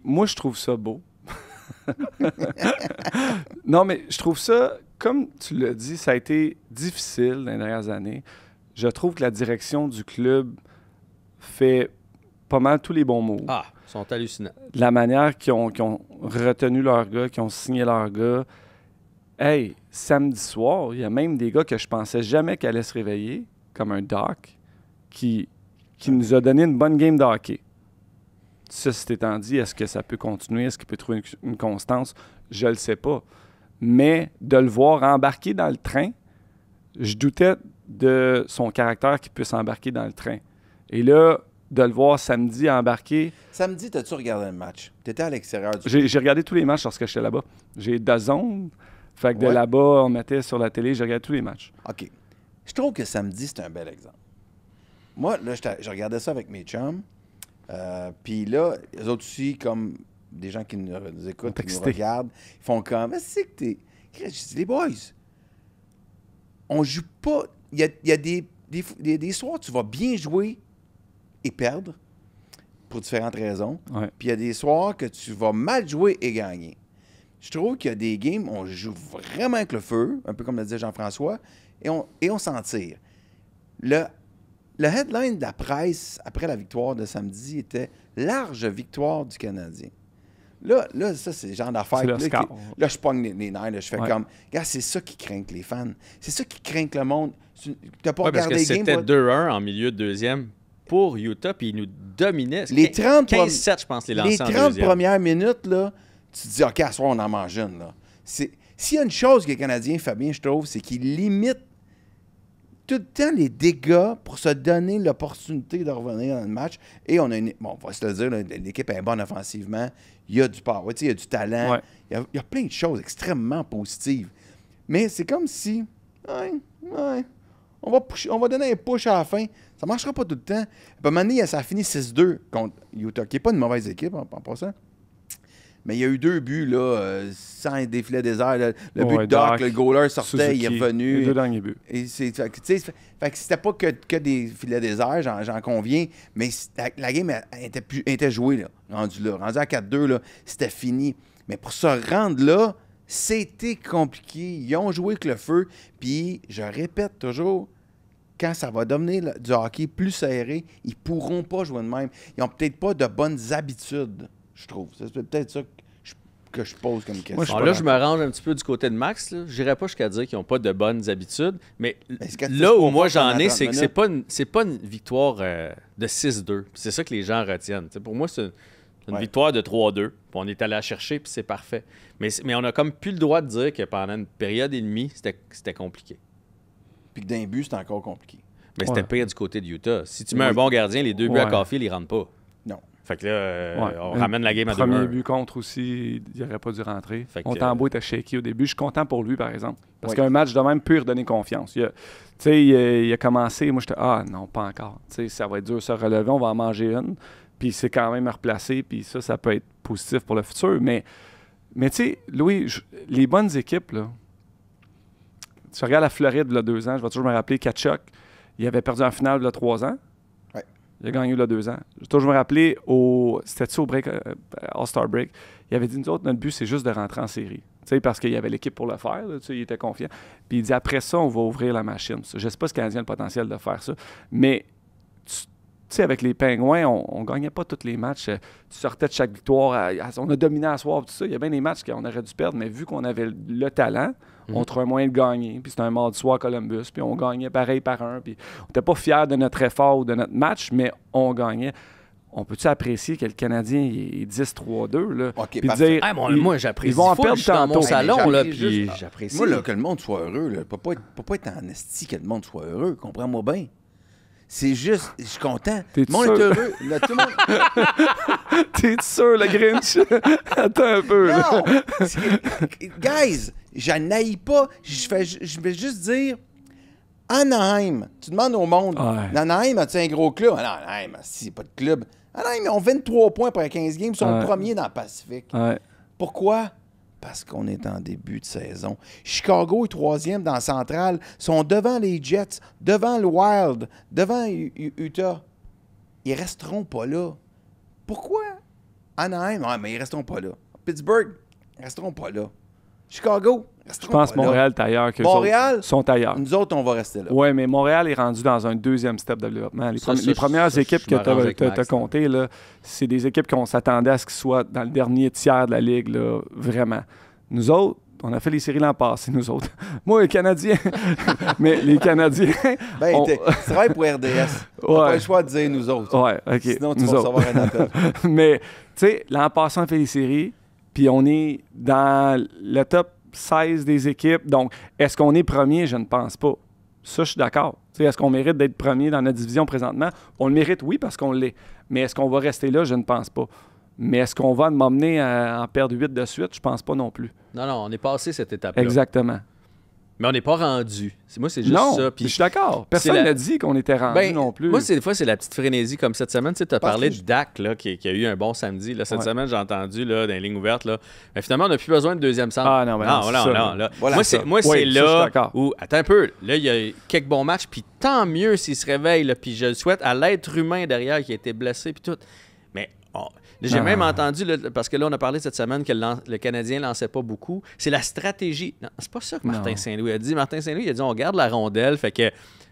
moi, je trouve ça beau. Non, mais je trouve ça, comme tu l'as dit, ça a été difficile dans les dernières années. Je trouve que la direction du club fait pas mal tous les bons mots. Ah, ils sont hallucinants. La manière qu'ils ont retenu leurs gars, qu'ils ont signé leurs gars. Hey, samedi soir, il y a même des gars que je pensais jamais qu'ils allaient se réveiller, comme un Doc, qui nous a donné une bonne game de hockey. Ceci étant dit, est-ce que ça peut continuer? Est-ce qu'il peut trouver une constance? Je le sais pas. Mais de le voir embarquer dans le train, je doutais de son caractère qui puisse embarquer dans le train. Et là, de le voir samedi embarquer... Samedi, t'as-tu regardé le match? T'étais à l'extérieur du... J'ai regardé tous les matchs lorsque j'étais là-bas. J'ai DAZN. Fait que de là-bas, on mettait sur la télé, j'ai regardé tous les matchs. OK. Je trouve que samedi, c'est un bel exemple. Moi, là, je regardais ça avec mes chums. Puis là, les autres aussi, comme des gens qui nous écoutent, qui nous regardent, ils font comme, mais c'est que t'es... Je dis, les boys, on joue pas... Il y a des soirs, tu vas bien jouer et perdre, pour différentes raisons. Ouais. Puis il y a des soirs que tu vas mal jouer et gagner. Je trouve qu'il y a des games, on joue vraiment avec le feu, un peu comme le disait Jean-François, et on s'en tire. Le headline de la presse après la victoire de samedi était « Large victoire du Canadien ». Là, ça, c'est le genre d'affaire. Là, je pogne les nerfs, là, je fais comme « Regarde, c'est ça qui craint les fans. C'est ça qui craint le monde. Tu n'as pas regardé les games. » C'était 2-1 en milieu de deuxième pour Utah, puis ils nous dominaient. Les 15-7, je pense, les lancers en deuxième. Les 30 premières minutes, là, tu te dis « OK, à ce soir, on en mange une. » S'il y a une chose que les Canadiens font bien, je trouve, c'est qu'ils limitent tout le temps les dégâts pour se donner l'opportunité de revenir dans le match. Et on a on va se le dire, là, l'équipe est bonne offensivement. Il y a du power, il y a du talent. Ouais. Il y a plein de choses extrêmement positives. Mais c'est comme si, on va donner un push à la fin. Ça ne marchera pas tout le temps. Puis à un moment donné, ça a fini 6-2 contre Utah, qui n'est pas une mauvaise équipe en passant. Mais il y a eu 2 buts, là, sans des filets déserts. Le but de Doc, le goaler sortait, il est revenu. Les 2 derniers buts. Fait que c'était pas que des filets déserts, j'en conviens, mais la game était jouée, là, rendu à 4-2, là, c'était fini. Mais pour se rendre là, c'était compliqué. Ils ont joué avec le feu, puis je répète toujours, quand ça va devenir du hockey plus serré, ils pourront pas jouer de même. Ils ont peut-être pas de bonnes habitudes, je trouve. C'est peut-être ça que je pose comme question. Là, je me range un petit peu du côté de Max. Je n'irais pas jusqu'à dire qu'ils n'ont pas de bonnes habitudes, mais là où moi j'en ai, c'est que c'est pas une victoire de 6-2. C'est ça que les gens retiennent. T'sais, pour moi, c'est une victoire de 3-2. Puis on est allé la chercher, puis c'est parfait. Mais on a comme plus le droit de dire que pendant une période et demie, c'était compliqué. Puis que d'un but, c'était encore compliqué. Mais c'était pire du côté de Utah. Si tu mets un bon gardien, les 2 buts à Caulfield, ils ne rentrent pas. Non. Fait que là, on ramène la game à 2-1. Le premier but contre aussi, il n'aurait pas dû rentrer. Montembeault était shaky au début. Je suis content pour lui, par exemple. Parce qu'un match de même peut redonner confiance. Il a commencé, moi, j'étais « Ah, non, pas encore. Ça va être dur de se relever, on va en manger une. » Puis c'est quand même replacé, puis ça peut être positif pour le futur. Mais tu sais, Louis, les bonnes équipes, là, tu regardes la Floride, il y a 2 ans, je vais toujours me rappeler, Tkachuk, il avait perdu en finale il y a 3 ans. Il a gagné il y a 2 ans. Je vais toujours me rappeler, c'était-tu au break, All-Star Break, il avait dit, nous autres, notre but, c'est juste de rentrer en série. parce qu'il y avait l'équipe pour le faire. Là, il était confiant. Puis il dit, après ça, on va ouvrir la machine. Je ne sais pas si le Canadien a le potentiel de faire ça. Mais, tu sais, avec les Pingouins, on ne gagnait pas tous les matchs. Tu sortais de chaque victoire. On a dominé à soir, tout ça. Il y a bien des matchs qu'on aurait dû perdre, mais vu qu'on avait le talent, on trouvait un moyen de gagner. Puis c'était un mardi soir à Columbus. Puis on gagnait pareil par un. Puis on n'était pas fiers de notre effort ou de notre match, mais on gagnait. On peut-tu apprécier que le Canadien est 10-3-2, là? OK, puis dire, moi, j'apprécie. Ils vont en perdre je suis dans mon tantôt. salon, là, Juste- puis j'apprécie. Moi, là, que le monde soit heureux, là, peut pas être en esti que le monde soit heureux. Comprends-moi bien. C'est juste, je suis content. T'es-tu Le monde est sûr? heureux. Là, tout le monde... T'es sûr, le Grinch? Attends un peu, là. Non! Guys, j'en haïs pas. Je vais juste dire... Anaheim, tu demandes au monde, Ouais. Anaheim a-tu un gros club? Ah, non, Anaheim, c'est pas de club. Anaheim, ils ont 23 points après 15 games, ils sont premiers dans le Pacifique. Ouais. Pourquoi? Parce qu'on est en début de saison. Chicago est 3e dans la centrale, sont devant les Jets, devant le Wild, devant Utah. Ils resteront pas là. Pourquoi? Anaheim, ouais, mais ils resteront pas là. Pittsburgh, ils resteront pas là. Chicago, ils Je resteront pense que pas là. Montréal est ailleurs que Montréal, sont ailleurs. nous autres, on va rester là. Oui, mais Montréal est rendu dans un deuxième step de développement. Les premières équipes je que m'arrange avec tu as Max, comptées, là, c'est des équipes qu'on s'attendait à ce qu'ils soient dans le dernier tiers de la Ligue, là, vraiment. Nous autres, on a fait les séries l'an passé, nous autres. Moi, les Canadiens. Mais les Canadiens. Ben, on- tu travailles pour RDS. T'as Ouais. pas le choix de dire nous autres. Ouais, OK. Sinon, tu nous vas autres. recevoir un appel. Mais, tu sais, l'an passé, on fait les séries, puis on est dans le top 16 des équipes. Donc, est-ce qu'on est premier? Je ne pense pas. Ça, je suis d'accord. Tu sais, est-ce qu'on mérite d'être premier dans notre division présentement? On le mérite, oui, parce qu'on l'est. Mais est-ce qu'on va rester là? Je ne pense pas. Mais est-ce qu'on va m'emmener à en perdre 8 de suite? Je pense pas non plus. Non, on est passé cette étape-là. Exactement. Mais on n'est pas rendu. Moi, c'est juste Non, ça. je Puis suis d'accord. Personne n'a dit qu'on était rendu non plus. Moi, des fois, c'est la petite frénésie. Comme cette semaine, tu as Parce parlé que de Dak, là, qui a eu un bon samedi. Là, cette Ouais. semaine, j'ai entendu là, dans les lignes ouvertes. Là, mais finalement, on n'a plus besoin de deuxième centre. Ah, non, mais non, c'est ça, là. Voilà moi, ça. c'est Oui, ça, je suis là d'accord. où... Attends un peu. Là, il y a quelques bons matchs. Puis tant mieux s'il se réveille. Là, puis je le souhaite à l'être humain derrière qui a été blessé. Puis tout. Mais... J'ai même entendu, là, parce que là, on a parlé cette semaine que le Canadien ne lançait pas beaucoup. C'est la stratégie. Non, c'est pas ça que Martin Saint-Louis a dit. Martin Saint-Louis a dit on garde la rondelle, fait que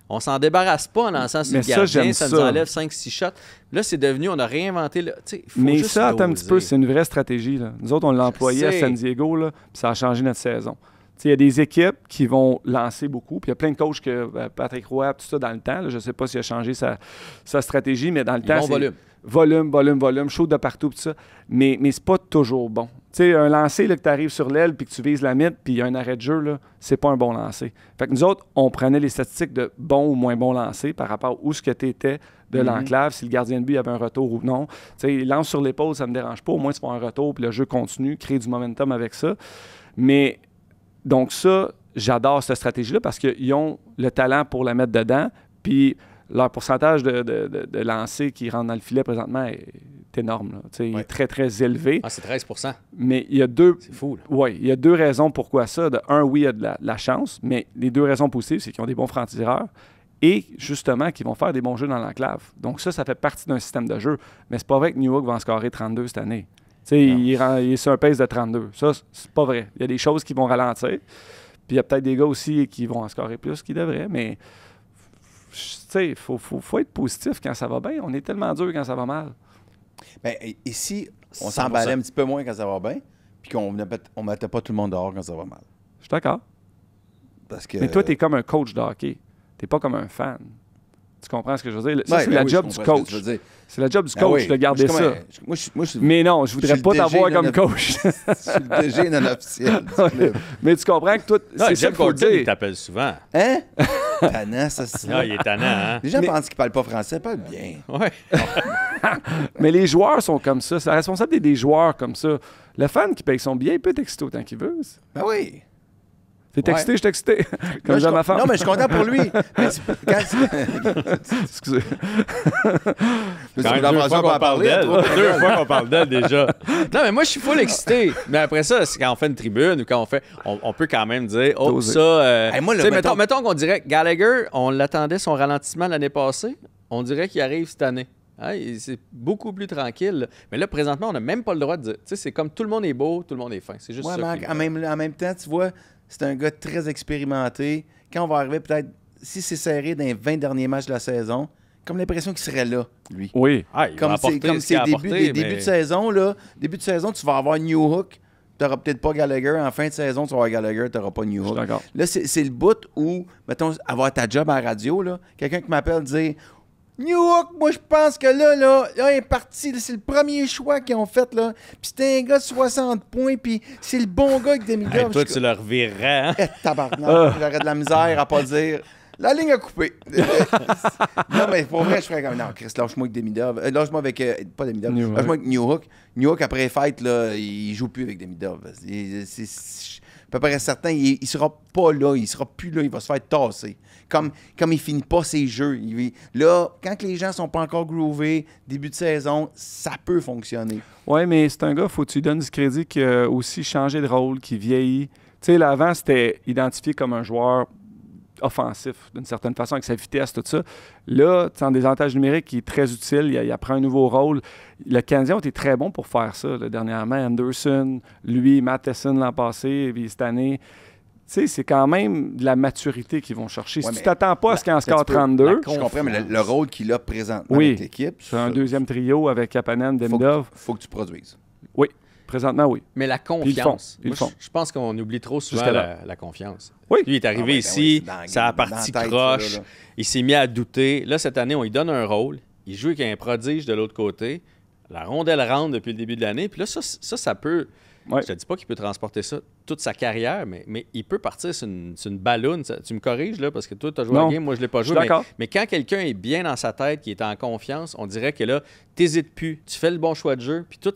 on s'en débarrasse pas en lançant sur Mais le ça, gardien, j'aime ça nous ça. enlève 5-6 shots. Là, c'est devenu, on a réinventé. Là, Mais ça, attends un petit peu, c'est une vraie stratégie. Là. Nous autres, on l'a employé à sais. San Diego, là, puis ça a changé notre saison. Il y a des équipes qui vont lancer beaucoup, puis il y a plein de coachs que Patrick Roy, tout ça, dans le temps, là, je ne sais pas s'il a changé sa stratégie, mais dans le temps, c'est volume, chaud de partout, tout ça. Mais c'est pas toujours bon. Tu sais, un lancer là, que tu arrives sur l'aile puis que tu vises la mythe, puis il y a un arrêt de jeu, là, c'est pas un bon lancer. Fait que nous autres, on prenait les statistiques de bon ou moins bon lancer par rapport à où ce que tu étais de l'enclave, si le gardien de but avait un retour ou non. Tu sais, lance sur l'épaule, ça me dérange pas. Au moins, tu fais un retour, puis le jeu continue, crée du momentum avec ça. Mais, donc ça, j'adore cette stratégie-là parce qu'ils ont le talent pour la mettre dedans, puis leur pourcentage de lancers qui rentrent dans le filet présentement est énorme. Là. Il est très, très élevé. Ah, c'est 13 %. Mais il y a deux... C'est fou. Oui, il y a deux raisons pourquoi ça. De un, oui, il y a de la chance, mais les deux raisons positives, c'est qu'ils ont des bons francs-tireurs et justement qu'ils vont faire des bons jeux dans l'enclave. Donc ça fait partie d'un système de jeu. Mais c'est pas vrai que New York va en scorer 32 cette année. Il est sur un pace de 32. Ça, c'est pas vrai. Il y a des choses qui vont ralentir. Puis il y a peut-être des gars aussi qui vont en scorer plus qu'ils devraient, mais il faut être positif quand ça va bien. On est tellement dur quand ça va mal. Ben, ici, on 100%. s'emballait un petit peu moins quand ça va bien, puis qu'on ne mettait pas tout le monde dehors quand ça va mal. Je suis d'accord. Parce que, Mais toi, tu es comme un coach de hockey. Tu n'es pas comme un fan. Tu comprends ce que je veux dire? Ça, Ouais, c'est ben la oui, job je du comprends ce que coach. tu veux dire. C'est la job du Ah coach oui, de garder moi, ça. je suis Mais non, je voudrais suis pas le t'avoir DG comme non- coach. je suis le DG non officiel du club. Mais tu comprends que toi, Non, c'est ça Jeff qu'il faut Gordon, il dire. t'appelle souvent. Hein? Tannant, ça, c'est Ah, il est tannant, hein? Les gens pensent qu'ils ne parlent pas français, ils parlent bien. Ouais. Mais les joueurs sont comme ça. C'est la responsabilité des joueurs comme ça. Le fan qui paye son billet, il peut t'exciter autant qu'il veut. Ben oui. T'es excité, Ouais. je suis excité. Comme Là, j'ai ma femme. Non, mais je suis content pour lui. Mais Excusez. Quand même deux fois qu'on parle d'elle. Deux fois qu'on parle d'elle déjà. Non, mais moi, je suis full excité. Mais après ça, c'est quand on fait une tribune ou quand on fait. On peut quand même dire, oh, Doser. ça. Hey, moi, tu sais, mettons- mettons qu'on dirait Gallagher, on l'attendait son ralentissement l'année passée. On dirait qu'il arrive cette année. Hein, c'est beaucoup plus tranquille. Là. Mais là, présentement, on n'a même pas le droit de dire. Tu sais, c'est comme tout le monde est beau, tout le monde est fin. C'est juste ça. Mais en même temps, tu vois, c'est un gars très expérimenté. Quand on va arriver, peut-être, si c'est serré dans les 20 derniers matchs de la saison, comme l'impression qu'il serait là, lui. Oui. Comme c'est début de saison, là. Début de saison, tu vas avoir New Hook. Tu n'auras peut-être pas Gallagher. En fin de saison, tu vas avoir Gallagher, tu n'auras pas New Hook. Là, c'est le bout où, mettons, avoir ta job à la radio, là, quelqu'un qui m'appelle dire New Hook, moi, je pense que là, il est parti. C'est le premier choix qu'ils ont fait, là. Puis c'était un gars de 60 points, puis c'est le bon gars avec Demidov. Hey, toi, tu le revirais, hein? Tabarnak, j'aurais de la misère à pas dire la ligne a coupé. Non, mais pour vrai, je ferais comme non, Chris, lâche-moi avec Demidov. Lâche-moi avec. Pas Demidov. Lâche-moi avec New Hook. New Hook, après les fêtes, là, il joue plus avec Demidov. C'est à peu près certain, il sera pas là, il sera plus là, il va se faire tasser. Comme il finit pas ses jeux. Là, quand les gens sont pas encore groovés, début de saison, ça peut fonctionner. Oui, mais c'est un gars, faut que tu lui donnes du crédit qui a aussi changé de rôle, qui vieillit. Tu sais, là, avant, c'était identifié comme un joueur offensif, d'une certaine façon, avec sa vitesse, tout ça. Là, en désavantage numérique, il est très utile, il apprend un nouveau rôle. Le Canadien a été très bon pour faire ça, là, dernièrement. Anderson, lui, Matheson l'an passé, puis cette année. Tu sais, c'est quand même de la maturité qu'ils vont chercher. Si tu t'attends pas à ce qu'il en score 32... Je comprends, mais le rôle qu'il a présentement avec l'équipe... C'est un deuxième trio avec Kapanen, Demidov. Faut que tu produises. Oui. Présentement, oui. Mais la confiance. Ils le font. Je pense qu'on oublie trop souvent la confiance. Oui. Lui, il est arrivé ici, ça a parti croche, il s'est mis à douter. Là, cette année, on lui donne un rôle. Il joue avec un prodige de l'autre côté. La rondelle rentre depuis le début de l'année. Puis là, ça peut... Ouais. Je te dis pas qu'il peut transporter ça toute sa carrière, mais il peut partir sur une balloune. Tu me corriges, là, parce que toi, tu as joué à la game, moi, je l'ai pas joué. Mais quand quelqu'un est bien dans sa tête, qui est en confiance, on dirait que là, t'hésites plus. Tu fais le bon choix de jeu, puis tout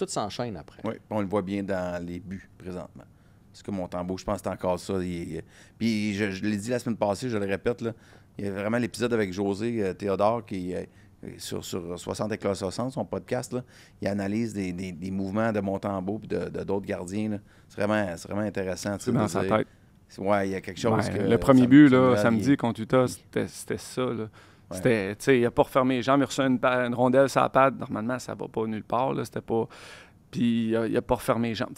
s'enchaîne après. Oui, on le voit bien dans les buts, présentement. Parce que Montembeault, je pense que c'est encore ça. Puis je l'ai dit la semaine passée, je le répète, là, il y a vraiment l'épisode avec José Théodore qui... Sur 60 avec le 60, son podcast, là, il analyse des mouvements de Montembeault et d'autres gardiens. C'est vraiment intéressant. C'est dans sa tête. Oui, il y a quelque chose que... Le premier but, là, samedi, contre Utah, c'était ça. Là. Ouais. Il n'a pas refermé les jambes, il a reçu une rondelle sur la patte. Normalement, ça ne va pas nulle part. Là, c'était pas... Puis il n'a pas refermé les jambes.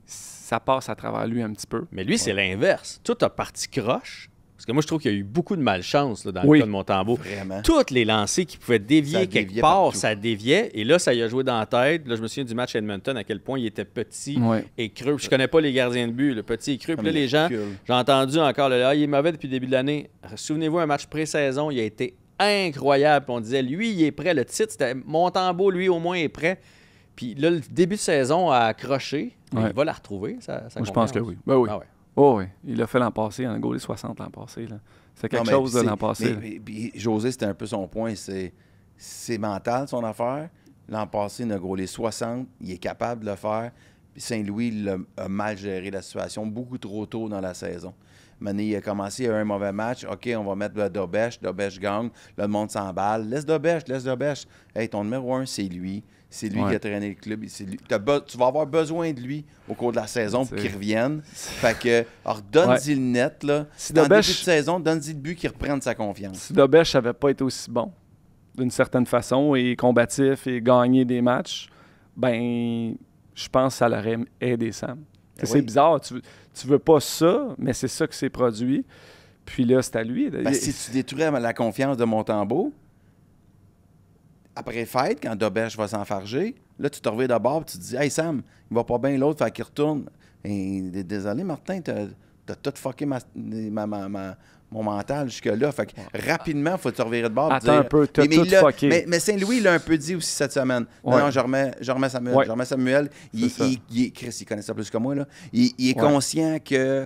Ça passe à travers lui un petit peu. Mais lui, c'est l'inverse. Tout a parti croche. Parce que moi, je trouve qu'il y a eu beaucoup de malchance là, dans le cas de Montembeault. Vraiment. Toutes les lancers qui pouvaient dévier quelque part, ça déviait. Et là, ça y a joué dans la tête. Là, je me souviens du match Edmonton, à quel point il était petit et creux. Je connais pas les gardiens de but, le petit et creux. Puis là, les gens, j'ai entendu encore, là, il est mauvais depuis le début de l'année. Souvenez-vous, un match pré-saison, il a été incroyable. Puis on disait, lui, il est prêt. Le titre, c'était Montembeault, lui, au moins, est prêt. Puis là, le début de saison a accroché. Il va la retrouver, ça. Moi, je pense que oui. Ben oui. Ah ouais. Oh oui, il l'a fait l'an passé, en goal 60 l'an passé. C'est quelque chose de l'an passé. Mais José, c'était un peu son point. C'est mental, son affaire. L'an passé, il a goalé 60. Il est capable de le faire. Puis Saint-Louis il a mal géré la situation beaucoup trop tôt dans la saison. Mané, il a commencé, il a eu un mauvais match. OK, on va mettre Dobèche. Dobèche gagne. Le monde s'emballe. Laisse Dobèche. Hey, ton numéro 1, c'est lui. C'est lui qui a traîné le club. Tu vas avoir besoin de lui au cours de la saison pour qu'il revienne. Fait que, redonne-y le net. Là. Dans le début de saison, donne-y le but qu'il reprenne sa confiance. Si Dobèche n'avait pas été aussi bon, d'une certaine façon, et combatif, et gagné des matchs, ben, je pense que ça l'aurait aidé Sam. C'est bizarre. Tu veux pas ça, mais c'est ça que c'est produit. Puis là, c'est à lui. Si tu détruis la confiance de Montembeault, après fête, quand Dobèche va s'enfarger, là, tu te reviens d'abord et tu te dis « Hey Sam, il va pas bien l'autre, fait qu'il retourne. » Désolé, Martin, t'as tout fucké mon mental jusque-là. Fait que rapidement, il faut te revirer de bord et dire... Attends un peu, t'as tout fucké. Mais Saint-Louis l'a un peu dit aussi cette semaine. Ouais. Non, je remets Samuel. Je remets Samuel. Chris, il connaît ça plus que moi. Là. Il est conscient que...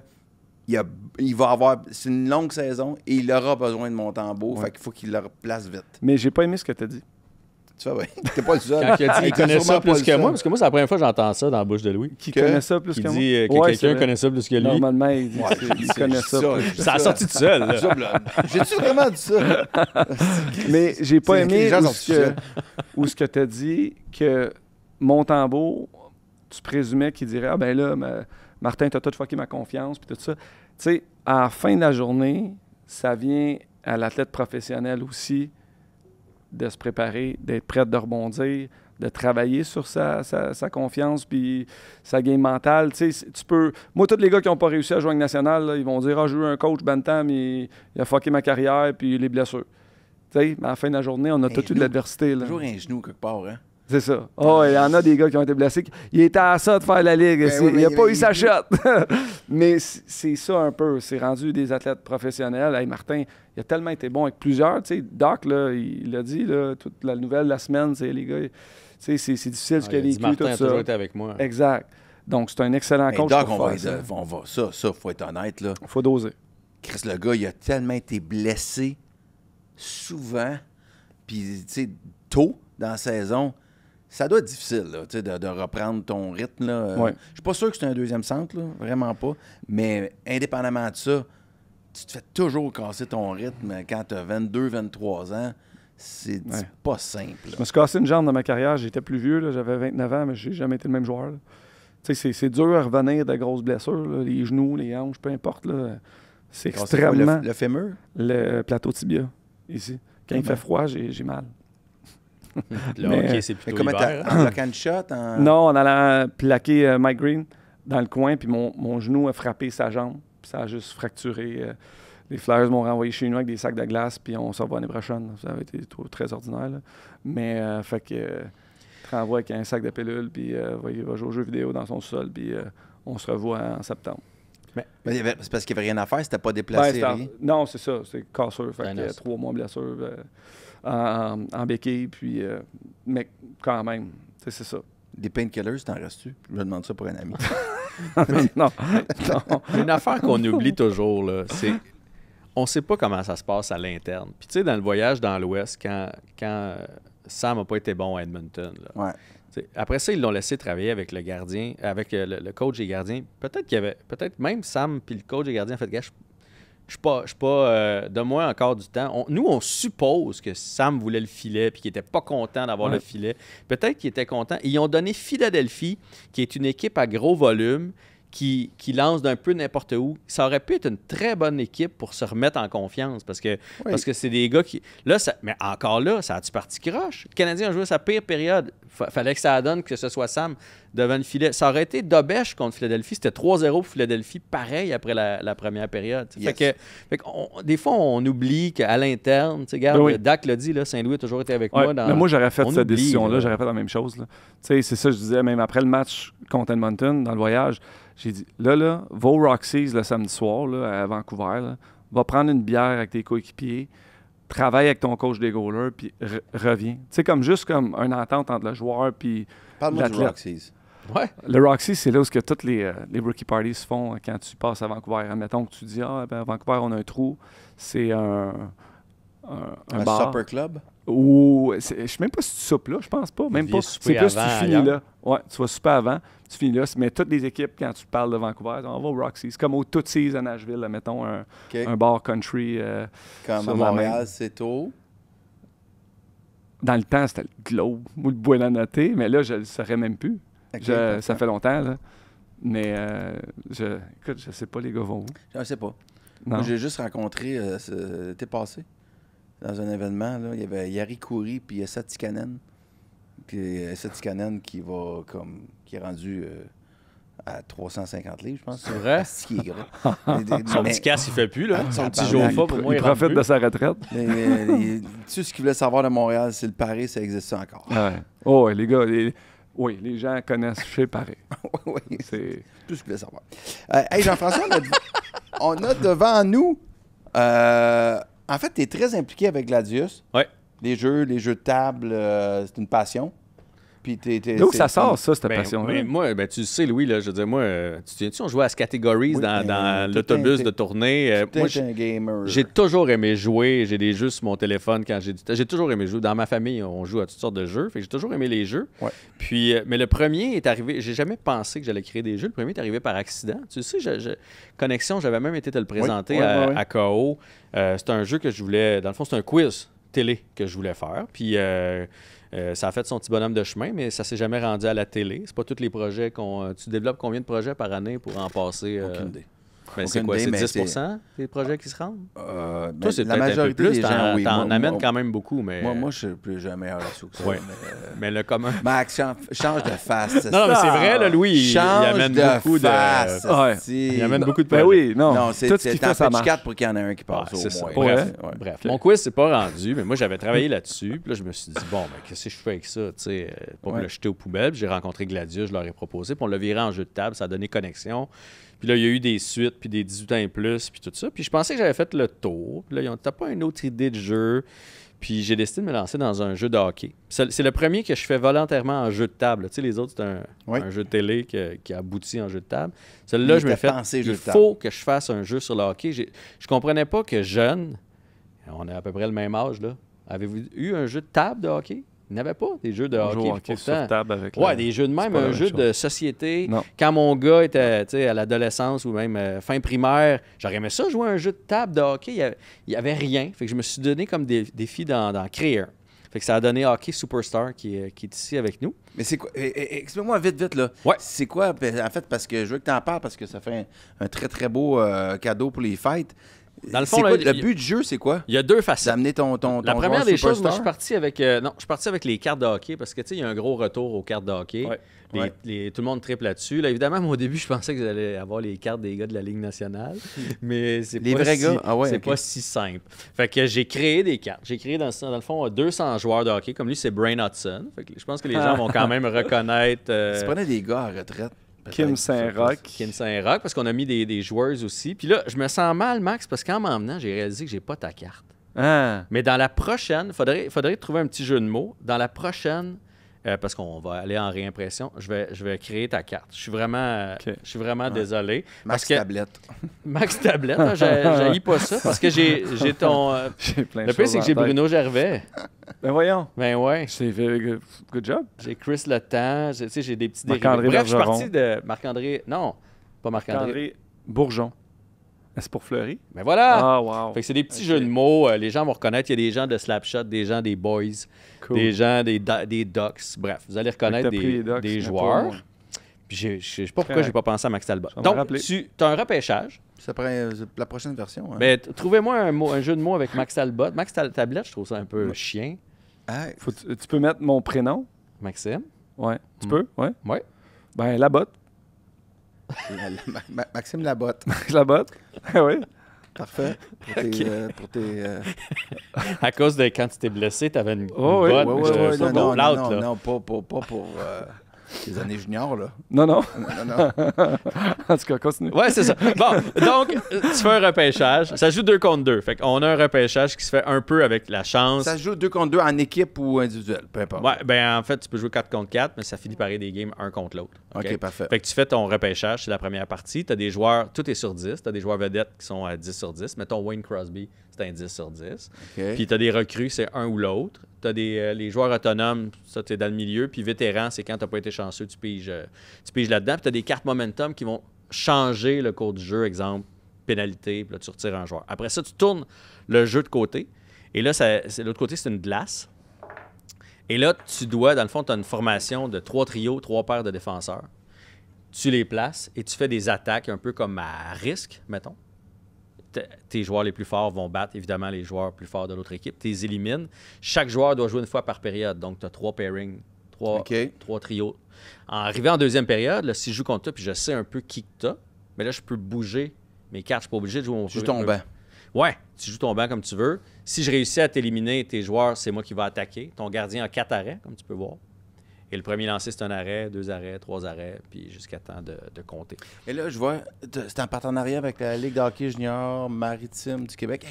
Il va avoir... C'est une longue saison et il aura besoin de Montembeault. Fait qu'il faut qu'il le replace vite. Mais j'ai pas aimé ce que tu as dit. Tu vois, oui. T'es pas le seul. Quand il a dit il connaît ça plus que moi, parce que moi, c'est la première fois que j'entends ça dans la bouche de Louis. Qui connaît ça plus que moi? Il dit que quelqu'un connaît ça plus que lui. Normalement, il dit qu'il connaît ça. Ça a sorti tout seul. J'ai-tu vraiment dit ça? Mais j'ai pas aimé où ce que tu as dit que Montembeault, tu présumais qu'il dirait « Ah ben là, Martin, t'as tout fucké ma confiance, puis tout ça. » Tu sais, à la fin de la journée, ça vient à l'athlète professionnel aussi de se préparer, d'être prête de rebondir, de travailler sur sa confiance puis sa game mentale. Tu sais, tu peux... Moi, tous les gars qui n'ont pas réussi à jouer en nationale, là, ils vont dire « Ah, j'ai eu un coach Bantam, il a fucké ma carrière puis les blessures. » Tu sais, mais à la fin de la journée, on a tout eu de l'adversité. Toujours un genou quelque part, hein? C'est ça. Oh, il y en a des gars qui ont été blessés. Il était à ça de faire la ligue. Il n'a pas eu sa shot. Mais c'est ça un peu. C'est rendu des athlètes professionnels. Hey, Martin, il a tellement été bon avec plusieurs. Tu sais, Doc, là, il l'a dit, là, toute la nouvelle de la semaine, c'est les gars. Tu sais, c'est difficile ce qu'il a vécu, Martin tout a ça. toujours été avec moi. Exact. Donc, c'est un excellent coach. Doc, pour ça, faut être honnête, là. Faut doser. Chris, le gars, il a tellement été blessé souvent, puis, tu sais, tôt dans la saison. Ça doit être difficile là, de reprendre ton rythme. Ouais. Je suis pas sûr que c'est un deuxième centre, là, vraiment pas. Mais indépendamment de ça, tu te fais toujours casser ton rythme quand tu as 22, 23 ans. C'est pas simple. Là. Je me suis cassé une jambe dans ma carrière. J'étais plus vieux. Là. J'avais 29 ans, mais j'ai jamais été le même joueur. C'est dur à revenir de grosses blessures. Là. Les genoux, les hanches, peu importe. Là. C'est extrêmement... Le fémur? Le plateau tibia, ici. Quand il fait froid, j'ai mal. Le hockey, c'est plutôt l'hiver. En bloquant une shot? Non, en allant plaquer Mike Green dans le coin, puis mon genou a frappé sa jambe. Puis ça a juste fracturé. Les Flyers m'ont renvoyé chez nous avec des sacs de glace, puis on se revoit l'année prochaine. Ça avait été très ordinaire. Là. Mais fait que te renvoie avec un sac de pilules, puis il va jouer aux jeux vidéo dans son sol, puis on se revoit en septembre. Mais c'est parce qu'il n'y avait rien à faire, c'était pas déplacé. Rien. Non, c'est ça, c'est cassure. Fait que 3 mois de blessure en béquille, puis mais quand même, c'est ça. Des painkillers, t'en restes-tu? Je me demande ça pour un ami. non. Une affaire qu'on oublie toujours, là, c'est on sait pas comment ça se passe à l'interne. Puis tu sais, dans le voyage dans l'Ouest, quand Sam n'a pas été bon à Edmonton, là, ouais. Après ça, ils l'ont laissé travailler avec le gardien, avec le coach des gardiens. Peut-être même Sam puis le coach des gardiens a fait gars, je suis pas donne-moi encore du temps. Nous, on suppose que Sam voulait le filet puis qu'il était pas content d'avoir le filet. Peut-être qu'il était content. Ils ont donné Philadelphie, qui est une équipe à gros volume, qui lance d'un peu n'importe où. Ça aurait pu être une très bonne équipe pour se remettre en confiance parce que c'est des gars qui... Là, mais encore là, ça a-tu parti croche? Le Canadien a joué sa pire période. Fallait que ça donne que ce soit Sam devant le filet. Ça aurait été Dobèche contre Philadelphie. C'était 3-0 pour Philadelphie, pareil après la première période. Yes. Fait que des fois, on oublie qu'à l'interne, regarde, Dak l'a dit, là, Saint-Louis a toujours été avec moi. Mais moi, j'aurais fait cette décision-là. J'aurais fait la même chose. C'est ça, je disais, même après le match contre Edmonton, dans le voyage, j'ai dit, là, va au Roxy's le samedi soir là, à Vancouver, là, va prendre une bière avec tes coéquipiers, travaille avec ton coach des goalers, puis reviens. Tu sais, juste comme une entente entre le joueur puis parle-moi du Roxy's. Ouais. Le Roxy's, c'est là où toutes les rookie parties se font quand tu passes à Vancouver. Admettons que tu dis, à Vancouver, on a un trou. C'est un bar. Supper club? Ou, je ne sais même pas si tu soupes là, je pense pas. Même pas. C'est plus tu finis là. Ouais, tu vas souper avant, tu finis là. Mais toutes les équipes, quand tu parles de Vancouver, on va au Roxy's. Comme au Tootsies à Nashville, là, mettons un bar country. Comme à Montréal, c'est tôt. Dans le temps, c'était le Globe ou le Buonanotte, mais là, je ne le saurais même plus. Ça fait longtemps, là. Mais écoute, je sais pas, les gars vont où? Je ne sais pas. Non. Moi, j'ai juste rencontré l'été passé, dans un événement, là, il y avait Jari Kurri puis Esa Tikkanen. Puis Esa Tikkanen qui est rendu à 350 livres, je pense. C'est vrai? C'est qui est gras. Son petit casse, il fait plus, là. Son petit Jofa, pour moi, il profite de sa retraite. Tu sais, ce qu'il voulait savoir de Montréal, c'est le Paris, ça existe ça encore. Ouais. Oh, les gars, les gens connaissent chez Paris. Oui, c'est tout ce qu'il voulait savoir. Hey, Jean-François, on a devant nous... en fait, tu es très impliqué avec Gladius. Oui. Les jeux de table, c'est une passion. Puis d'où ça sort, ça, cette passion-là? Moi, tu sais, Louis, là, je veux dire, moi, tu te souviens-tu, on jouait à Categories dans l'autobus de tournée. Moi, un gamer. J'ai toujours aimé jouer. J'ai des jeux sur mon téléphone quand j'ai toujours aimé jouer. Dans ma famille, on joue à toutes sortes de jeux. Fait que j'ai toujours aimé les jeux. Ouais. Puis, mais le premier est arrivé... J'ai jamais pensé que j'allais créer des jeux. Le premier est arrivé par accident. Tu sais, Connexion, j'avais même été te le présenter à KO. C'est un jeu que je voulais... Dans le fond, c'est un quiz télé que je voulais faire. Puis... ça a fait son petit bonhomme de chemin, mais ça s'est jamais rendu à la télé. C'est pas tous les projets tu développes combien de projets par année pour en passer? Aucune idée. Mais c'est quoi, c'est 10% des projets qui se rendent? Toi, c'est la peut-être un peu majorité plus. des gens, oui. T'en amènes quand même beaucoup, mais... Moi, je suis plus jamais meilleur là-dessus que ça. Ouais. Mais le commun... Max, change de face. Non, mais c'est vrai, là, Louis, il amène beaucoup face, de... Il amène beaucoup de Ben oui, non. Non, c'est tout ce qu'il fait, ça marche. 4 pour qu'il y en ait un qui passe au moins. Bref, mon quiz, c'est pas rendu, mais moi, j'avais travaillé là-dessus. Puis là, je me suis dit, bon, qu'est-ce que je fais avec ça? Tu sais, pour me le jeter aux poubelles. J'ai rencontré Gladius, je leur ai proposé. Puis on l'a viré en jeu de table, ça a donné connexion. Puis là, il y a eu des suites, puis des 18 ans et plus, puis tout ça. Puis je pensais que j'avais fait le tour. Puis là, ils ont dit, t'as pas une autre idée de jeu? Puis j'ai décidé de me lancer dans un jeu de hockey. C'est le premier que je fais volontairement en jeu de table. Tu sais, les autres, c'est un jeu de télé qui aboutit en jeu de table. Celui-là, je me fais il faut que je fasse un jeu sur le hockey. Je comprenais pas que jeune, on a à peu près le même âge, là. Avez-vous eu un jeu de table de hockey? Il n'y avait pas des jeux de hockey sur table avec des jeux de même, un jeu de société. Non. Quand mon gars était à l'adolescence ou même fin primaire, j'aurais aimé ça jouer à un jeu de table de hockey. Il n'y avait rien. Fait que je me suis donné comme des défis d'en créer un. Fait que ça a donné Hockey Superstar qui est ici avec nous. Mais c'est quoi? Explique-moi vite, là. Ouais. C'est quoi? En fait, parce que je veux que tu en parles parce que ça fait un très, très beau cadeau pour les fêtes. Dans le fond, le but du jeu, c'est quoi? Il y a deux facettes. D'amener ton La première des choses, moi, je suis parti parti avec les cartes de hockey parce que, tu sais, il y a un gros retour aux cartes de hockey. Ouais. Tout le monde triple là-dessus. Là, évidemment, moi, au début, je pensais que vous allez avoir les cartes des gars de la Ligue nationale, mais c'est les pas vrais si, gars? Ah ouais, c'est pas si simple. Fait que j'ai créé des cartes. J'ai créé, dans le fond, 200 joueurs de hockey. Comme lui, c'est Brain Hudson. Fait que je pense que les gens vont quand même reconnaître... Tu prenais des gars à retraite. Kim Saint-Roch, parce qu'on a mis des joueurs aussi. Puis là, je me sens mal, Max, parce qu'en m'emmenant, j'ai réalisé que j'ai pas ta carte. Ah. Mais dans la prochaine, faudrait trouver un petit jeu de mots. Dans la prochaine, parce qu'on va aller en réimpression, je vais créer ta carte. Je suis vraiment désolé. Max Tablette. Max Tablette, hein, j'haïs pas ça, parce que j'ai ton... J'ai plein de le pire, choses c'est que j'ai en tête. Bruno Gervais. Ben voyons. Ben ouais. C'est good job. J'ai Chris Letang, j'ai des petits Marc-André dérivés. Bref, je suis Bergeron. parti de Marc-André... Non, pas Marc-André. André Bourgeon. Est-ce pour Fleury? Ben voilà! Ah, wow. Fait que c'est des petits jeux de mots. Les gens vont reconnaître. Il y a des gens de Slapshot, des gens des Boys, Cool. des gens des Ducks. Bref, vous allez reconnaître Fait que t'as pris les Ducks, des mais joueurs. pas moi. Puis je sais pas pourquoi Correct. j'ai pas pensé à Max Talbot. Je vais me Donc, rappeler. tu as un repêchage. Ça prend la prochaine version. Hein? Ben, trouvez-moi un jeu de mots avec Max Talbot. Max Tablette, je trouve ça un peu chien. Hey, Tu peux mettre mon prénom? Maxime? Ouais. Tu peux? Ouais. Ouais. Ben, la botte. Maxime Labotte. La botte. oui. Parfait. Pour tes À cause de quand tu t'es blessé, t'avais une Oh, oui. botte. ouais, non, non, pas pour les années juniors, là. Non. Non. En tout cas, continue. Ouais, c'est ça. Bon, donc, tu fais un repêchage. Ça joue 2 contre 2. Fait qu'on a un repêchage qui se fait un peu avec la chance. Ça se joue 2 contre 2 en équipe ou individuel, peu importe. Ouais, ben en fait, tu peux jouer 4 contre 4, mais ça finit par être des games 1 contre l'autre. OK, parfait. Fait que tu fais ton repêchage, c'est la première partie. Tu as des joueurs, tout est sur 10. Tu as des joueurs vedettes qui sont à 10 sur 10. Mettons Wayne Crosby, c'est un 10 sur 10. OK. Puis tu as des recrues, c'est un ou l'autre. Tu as les joueurs autonomes, ça, tu es dans le milieu. Puis vétérans, c'est quand tu n'as pas été chanceux, tu piges là-dedans. Puis tu as des cartes momentum qui vont changer le cours du jeu. Exemple, pénalité, puis là, tu retires un joueur. Après ça, tu tournes le jeu de côté. Et là, l'autre côté, c'est une glace. Et là, tu dois, dans le fond, tu as une formation de 3 trios, 3 paires de défenseurs. Tu les places et tu fais des attaques un peu comme à risque, mettons. Tes joueurs les plus forts vont battre, évidemment, les joueurs plus forts de l'autre équipe. Tu les élimines. Chaque joueur doit jouer une fois par période. Donc, tu as 3 pairings, 3 trios. Arrivé en deuxième période, là, si je joue contre toi puis je sais un peu qui que tu as, mais là, je peux bouger mes cartes. Je ne suis pas obligé de jouer mon Tu joues ton banc. Ouais, tu joues ton banc comme tu veux. Si je réussis à t'éliminer tes joueurs, c'est moi qui vais attaquer. Ton gardien a 4 arrêts, comme tu peux voir. Et le premier lancé, c'est un arrêt, 2 arrêts, 3 arrêts, puis jusqu'à temps de compter. Et là, je vois, c'est en partenariat avec la Ligue de hockey junior maritime du Québec.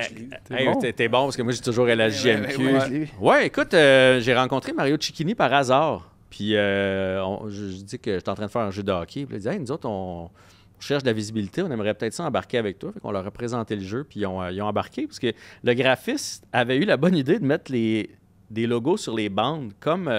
T'es bon parce que moi, j'ai toujours à la JMQ. Ouais, écoute, j'ai rencontré Mario Cicchini par hasard. Puis je dis que j'étais en train de faire un jeu de hockey. Puis il dit, hey, nous autres, on cherche de la visibilité, on aimerait peut-être ça embarquer avec toi. Fait qu'on leur a présenté le jeu, puis ils ont embarqué. Parce que le graphiste avait eu la bonne idée de mettre des logos sur les bandes comme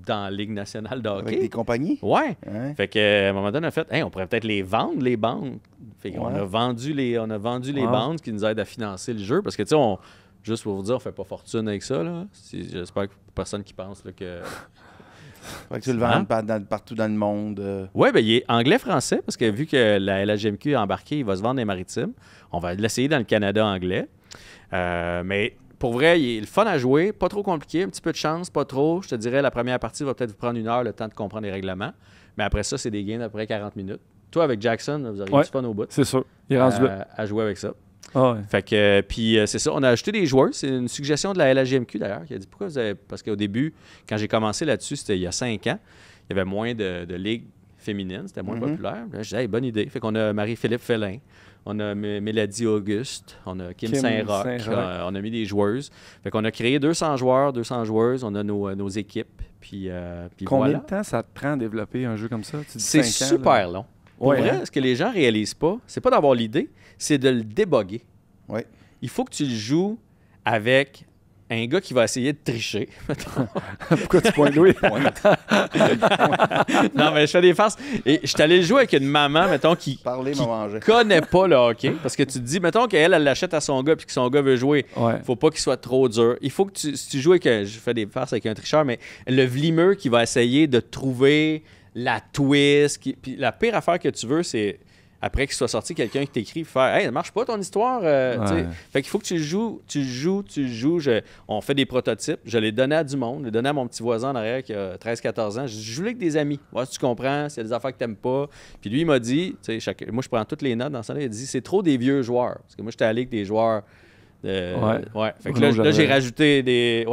dans la Ligue nationale de hockey. Avec des compagnies? Ouais. Ouais. Fait qu'à un moment donné, on a fait, hey, on pourrait peut-être les vendre, les bandes. Fait qu'on a vendu les bandes, ce qui nous aide à financer le jeu. Parce que, tu sais, juste pour vous dire, on fait pas fortune avec ça, là. J'espère que personne qui pense là, que... Fait que tu le vends partout dans le monde. Oui, bien, il est anglais-français, parce que vu que la LHJMQ est embarquée, il va se vendre dans les maritimes. On va l'essayer dans le Canada anglais. Mais pour vrai, il est le fun à jouer, pas trop compliqué, un petit peu de chance, pas trop. Je te dirais, la première partie va peut-être vous prendre 1 heure, le temps de comprendre les règlements. Mais après ça, c'est des gains d'à peu près 40 minutes. Toi, avec Jackson, vous auriez du fun au bout. C'est sûr. Il est rendu là. À jouer avec ça. Ah ouais. Fait que, puis c'est ça, on a ajouté des joueurs. C'est une suggestion de la LHJMQ d'ailleurs, qui a dit pourquoi vous avez. Parce qu'au début, quand j'ai commencé là-dessus, c'était il y a 5 ans, il y avait moins de ligues féminines, c'était moins populaire. Là, je disais, hey, bonne idée. Fait qu'on a Marie-Philippe Fellin, on a Mélodie Auguste, on a Kim Saint-Roch, on a mis des joueuses. Fait qu'on a créé 200 joueurs, 200 joueuses, on a nos équipes. Puis combien de temps ça te prend à développer un jeu comme ça? C'est super long. Pour vrai, ce que les gens réalisent pas, c'est pas d'avoir l'idée, c'est de le déboguer. Ouais. Il faut que tu le joues avec un gars qui va essayer de tricher. Pourquoi tu pointes Louis? Non, mais je fais des farces. Et je suis allé le jouer avec une maman, mettons, qui connaît pas le hockey. Parce que tu te dis, mettons qu'elle l'achète à son gars puis que son gars veut jouer. Faut pas qu'il soit trop dur. Il faut que si tu joues avec je fais des farces avec un tricheur, mais le vlimeux qui va essayer de trouver la twist. Puis la pire affaire que tu veux, c'est après qu'il soit sorti quelqu'un qui t'écrit faire Hey, ça marche pas ton histoire. Fait qu'il faut que tu joues. On fait des prototypes. Je l'ai donné à du monde. Je l'ai donné à mon petit voisin en arrière qui a 13-14 ans. Je joue avec des amis. Voir si tu comprends, s'il y a des affaires que t'aimes pas. Puis lui, il m'a dit, moi je prends toutes les notes dans ça. Il a dit c'est trop des vieux joueurs. Parce que moi, j'étais allé avec des joueurs. Fait que là, j'ai rajouté des.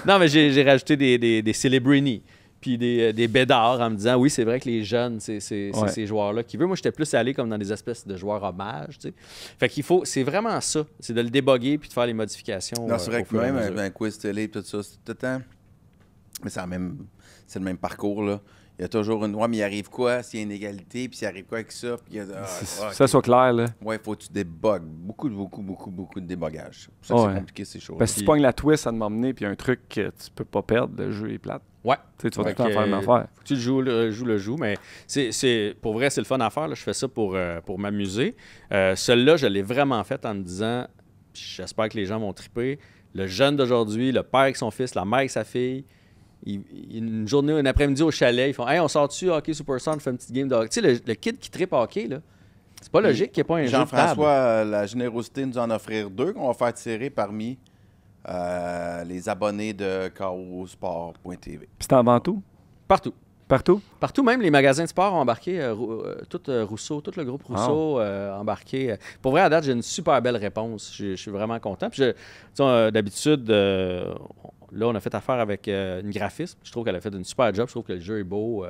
Non, mais j'ai rajouté des celebrities. Puis des bédards en me disant oui, c'est vrai que les jeunes, c'est ces joueurs-là qui veulent. Moi, j'étais plus allé comme dans des espèces de joueurs hommages. Tu sais. Fait qu'il faut, c'est vraiment ça. C'est de le déboguer puis de faire les modifications. Non, c'est vrai que même un quiz télé, tout ça, c'est tout le temps. Mais c'est le même parcours, là. Il y a toujours une. Ouais, mais il arrive quoi s'il y a une égalité, puis s'il arrive quoi avec ça? Puis ça soit clair, là. Ouais, il faut que tu débogues. Beaucoup de débogage. C'est pour ça que c'est compliqué, ces choses. Parce que si tu pognes la twist à m'emmener, puis un truc que tu peux pas perdre, le jeu est plate. Ouais. Tu vas tout le temps faire une affaire. Faut que tu le joues, mais pour vrai, c'est le fun à faire. Là. Je fais ça pour m'amuser. Celui-là, je l'ai vraiment fait en me disant, j'espère que les gens vont triper. Le jeune d'aujourd'hui, le père avec son fils, la mère avec sa fille, une journée, un après-midi au chalet, ils font Hey, on sort-tu hockey Superstar, on fait une petite game de hockey. Tu sais, le kid qui tripe hockey, là, c'est pas logique qu'il n'y ait pas un jeu de table. Jean-François, la générosité nous en offrir 2 qu'on va faire tirer parmi les abonnés de KOsport.tv. Puis c'est en vente où? Partout. Partout, même les magasins de sport ont embarqué. Rousseau, tout le groupe Rousseau a embarqué. Pour vrai, à date, j'ai une super belle réponse. Je suis vraiment content. Puis d'habitude, là, on a fait affaire avec une graphiste. Je trouve qu'elle a fait une super job. Je trouve que le jeu est beau.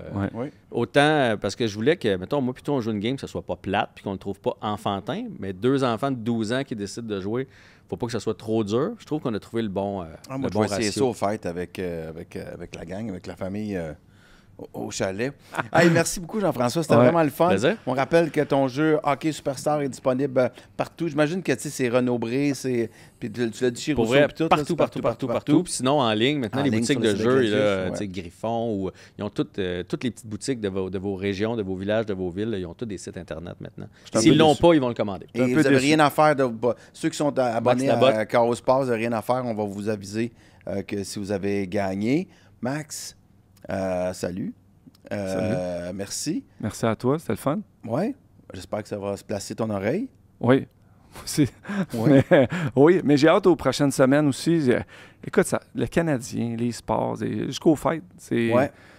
Autant parce que je voulais que, mettons, moi, plutôt on joue une game, que ce soit pas plate puis qu'on ne le trouve pas enfantin. Mais 2 enfants de 12 ans qui décident de jouer, faut pas que ce soit trop dur. Je trouve qu'on a trouvé le bon ratio. Moi, je vais essayer ça au fait avec la gang, avec la famille au chalet. Hey, merci beaucoup, Jean-François. C'était vraiment le fun. Plaisir. On rappelle que ton jeu Hockey Superstar est disponible partout. J'imagine que c'est renombré, puis tu l'as dit chez Rousseau. Partout. Puis sinon, en ligne, maintenant, les boutiques de jeux, Griffon, ou ils ont toutes les petites boutiques de vos régions, de vos villages, de vos villes. Ils ont tous des sites Internet maintenant. S'ils l'ont pas, ils vont le commander. Et vous n'avez rien à faire. Ceux qui sont abonnés à KO Sport, vous n'avez rien à faire. On va vous aviser que si vous avez gagné. Max, salut. Merci. Merci à toi, c'était le fun. Oui. J'espère que ça va se placer ton oreille. Oui. Mais j'ai hâte aux prochaines semaines aussi. Écoute, le Canadien, les sports, jusqu'au fêtes. Oui.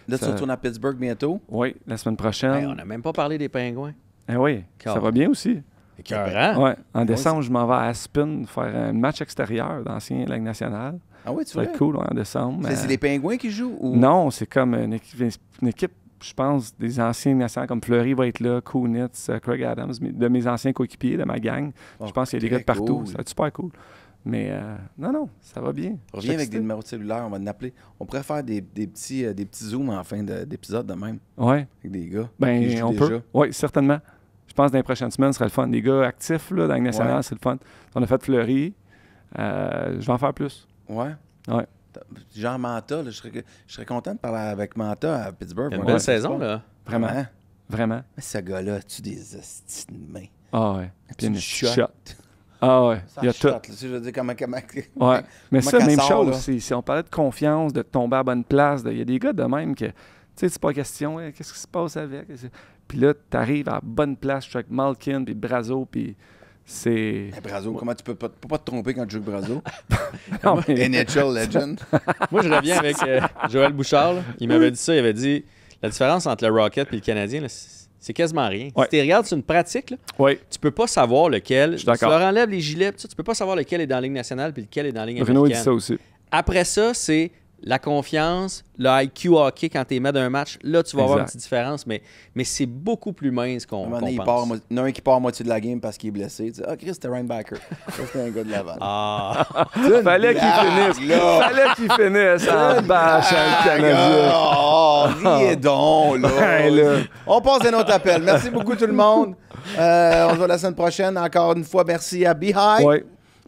Là, tu retournes à Pittsburgh bientôt? Oui, la semaine prochaine. Hey, on n'a même pas parlé des Pingouins. Oui, ça va bien aussi. Écœurant. Oui. En décembre, je m'en vais à Aspen faire un match extérieur d'anciens Ligue nationale. Ah oui, tu vois? Ça va être cool en décembre. C'est les Pingouins qui jouent? Ou... Non, c'est comme une équipe, je pense, des anciens nationaux, comme Fleury va être là, Kunitz, Craig Adams, de mes anciens coéquipiers, de ma gang. Je pense qu'il y a des gars de partout. Ça va être super cool. Mais non, ça va bien. Reviens avec des numéros de cellulaire, on va l'appeler. On pourrait faire des petits zooms en fin d'épisode de même. Oui. Avec des gars. Ben, on peut. Oui, certainement. Je pense que dans les prochaines semaines, ce serait le fun. Des gars actifs là, dans la nationale, c'est le fun. On a fait Fleury. Je vais en faire plus. Ouais. Genre Manta, là, je serais content de parler avec Manta à Pittsburgh. Une belle saison, là. Vraiment. Mais ce gars-là, as-tu des hosties de mains? Ah ouais. Puis une shot. Ah ouais, Ça il y a shot, tout. là, tu sais, je veux dire, comment Ouais. Mais ça, qu'elle même sort, chose. là. Si on parlait de confiance, de tomber à la bonne place, il y a des gars de même que, tu sais, c'est pas question, hein, qu'est-ce qui se passe avec? Puis là, tu arrives à la bonne place, je suis avec Malkin, puis Brazo, puis c'est... Mais Brazo, comment tu peux pas te tromper quand tu joues avec Brazo? Non, mais- NHL Legend. Moi, je reviens avec Joël Bouchard. Là. Il m'avait dit ça. Il avait dit la différence entre le Rocket et le Canadien, là, c'est quasiment rien. Ouais. Si tu regardes sur une pratique, là, Oui, tu peux pas savoir lequel. Je suis d'accord. Tu leur enlèves les gilets, pis ça, tu peux pas savoir lequel est dans la Ligue nationale puis lequel est dans la Ligue Bruno, il dit américaine. ça aussi. Après ça, c'est la confiance, le IQ hockey quand tu es maître d'un match. Là, tu vas avoir une Exact. petite différence, mais c'est beaucoup plus mince À un qu'on moment donné, pense. il y en a un qui part à moitié de la game parce qu'il est blessé. Tu dis, ah, Chris, c'était Reinbacker. Ça, c'était un gars de Laval. Ah! Fallait qu'il finisse. Fallait qu'il finisse en bâche le Canadien. Oh, riez donc, là. Ouais, là. On passe à notre appel. Merci beaucoup, tout le monde. On se voit la semaine prochaine. Encore une fois, merci à Beehive. Oui,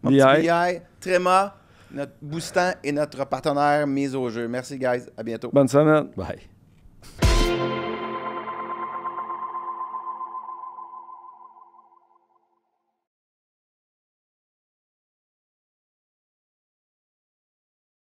Mon petit Beehive. Beehive. Tréma, notre boostant et notre partenaire mise au jeu. Merci, guys. À bientôt. Bonne semaine. Bye.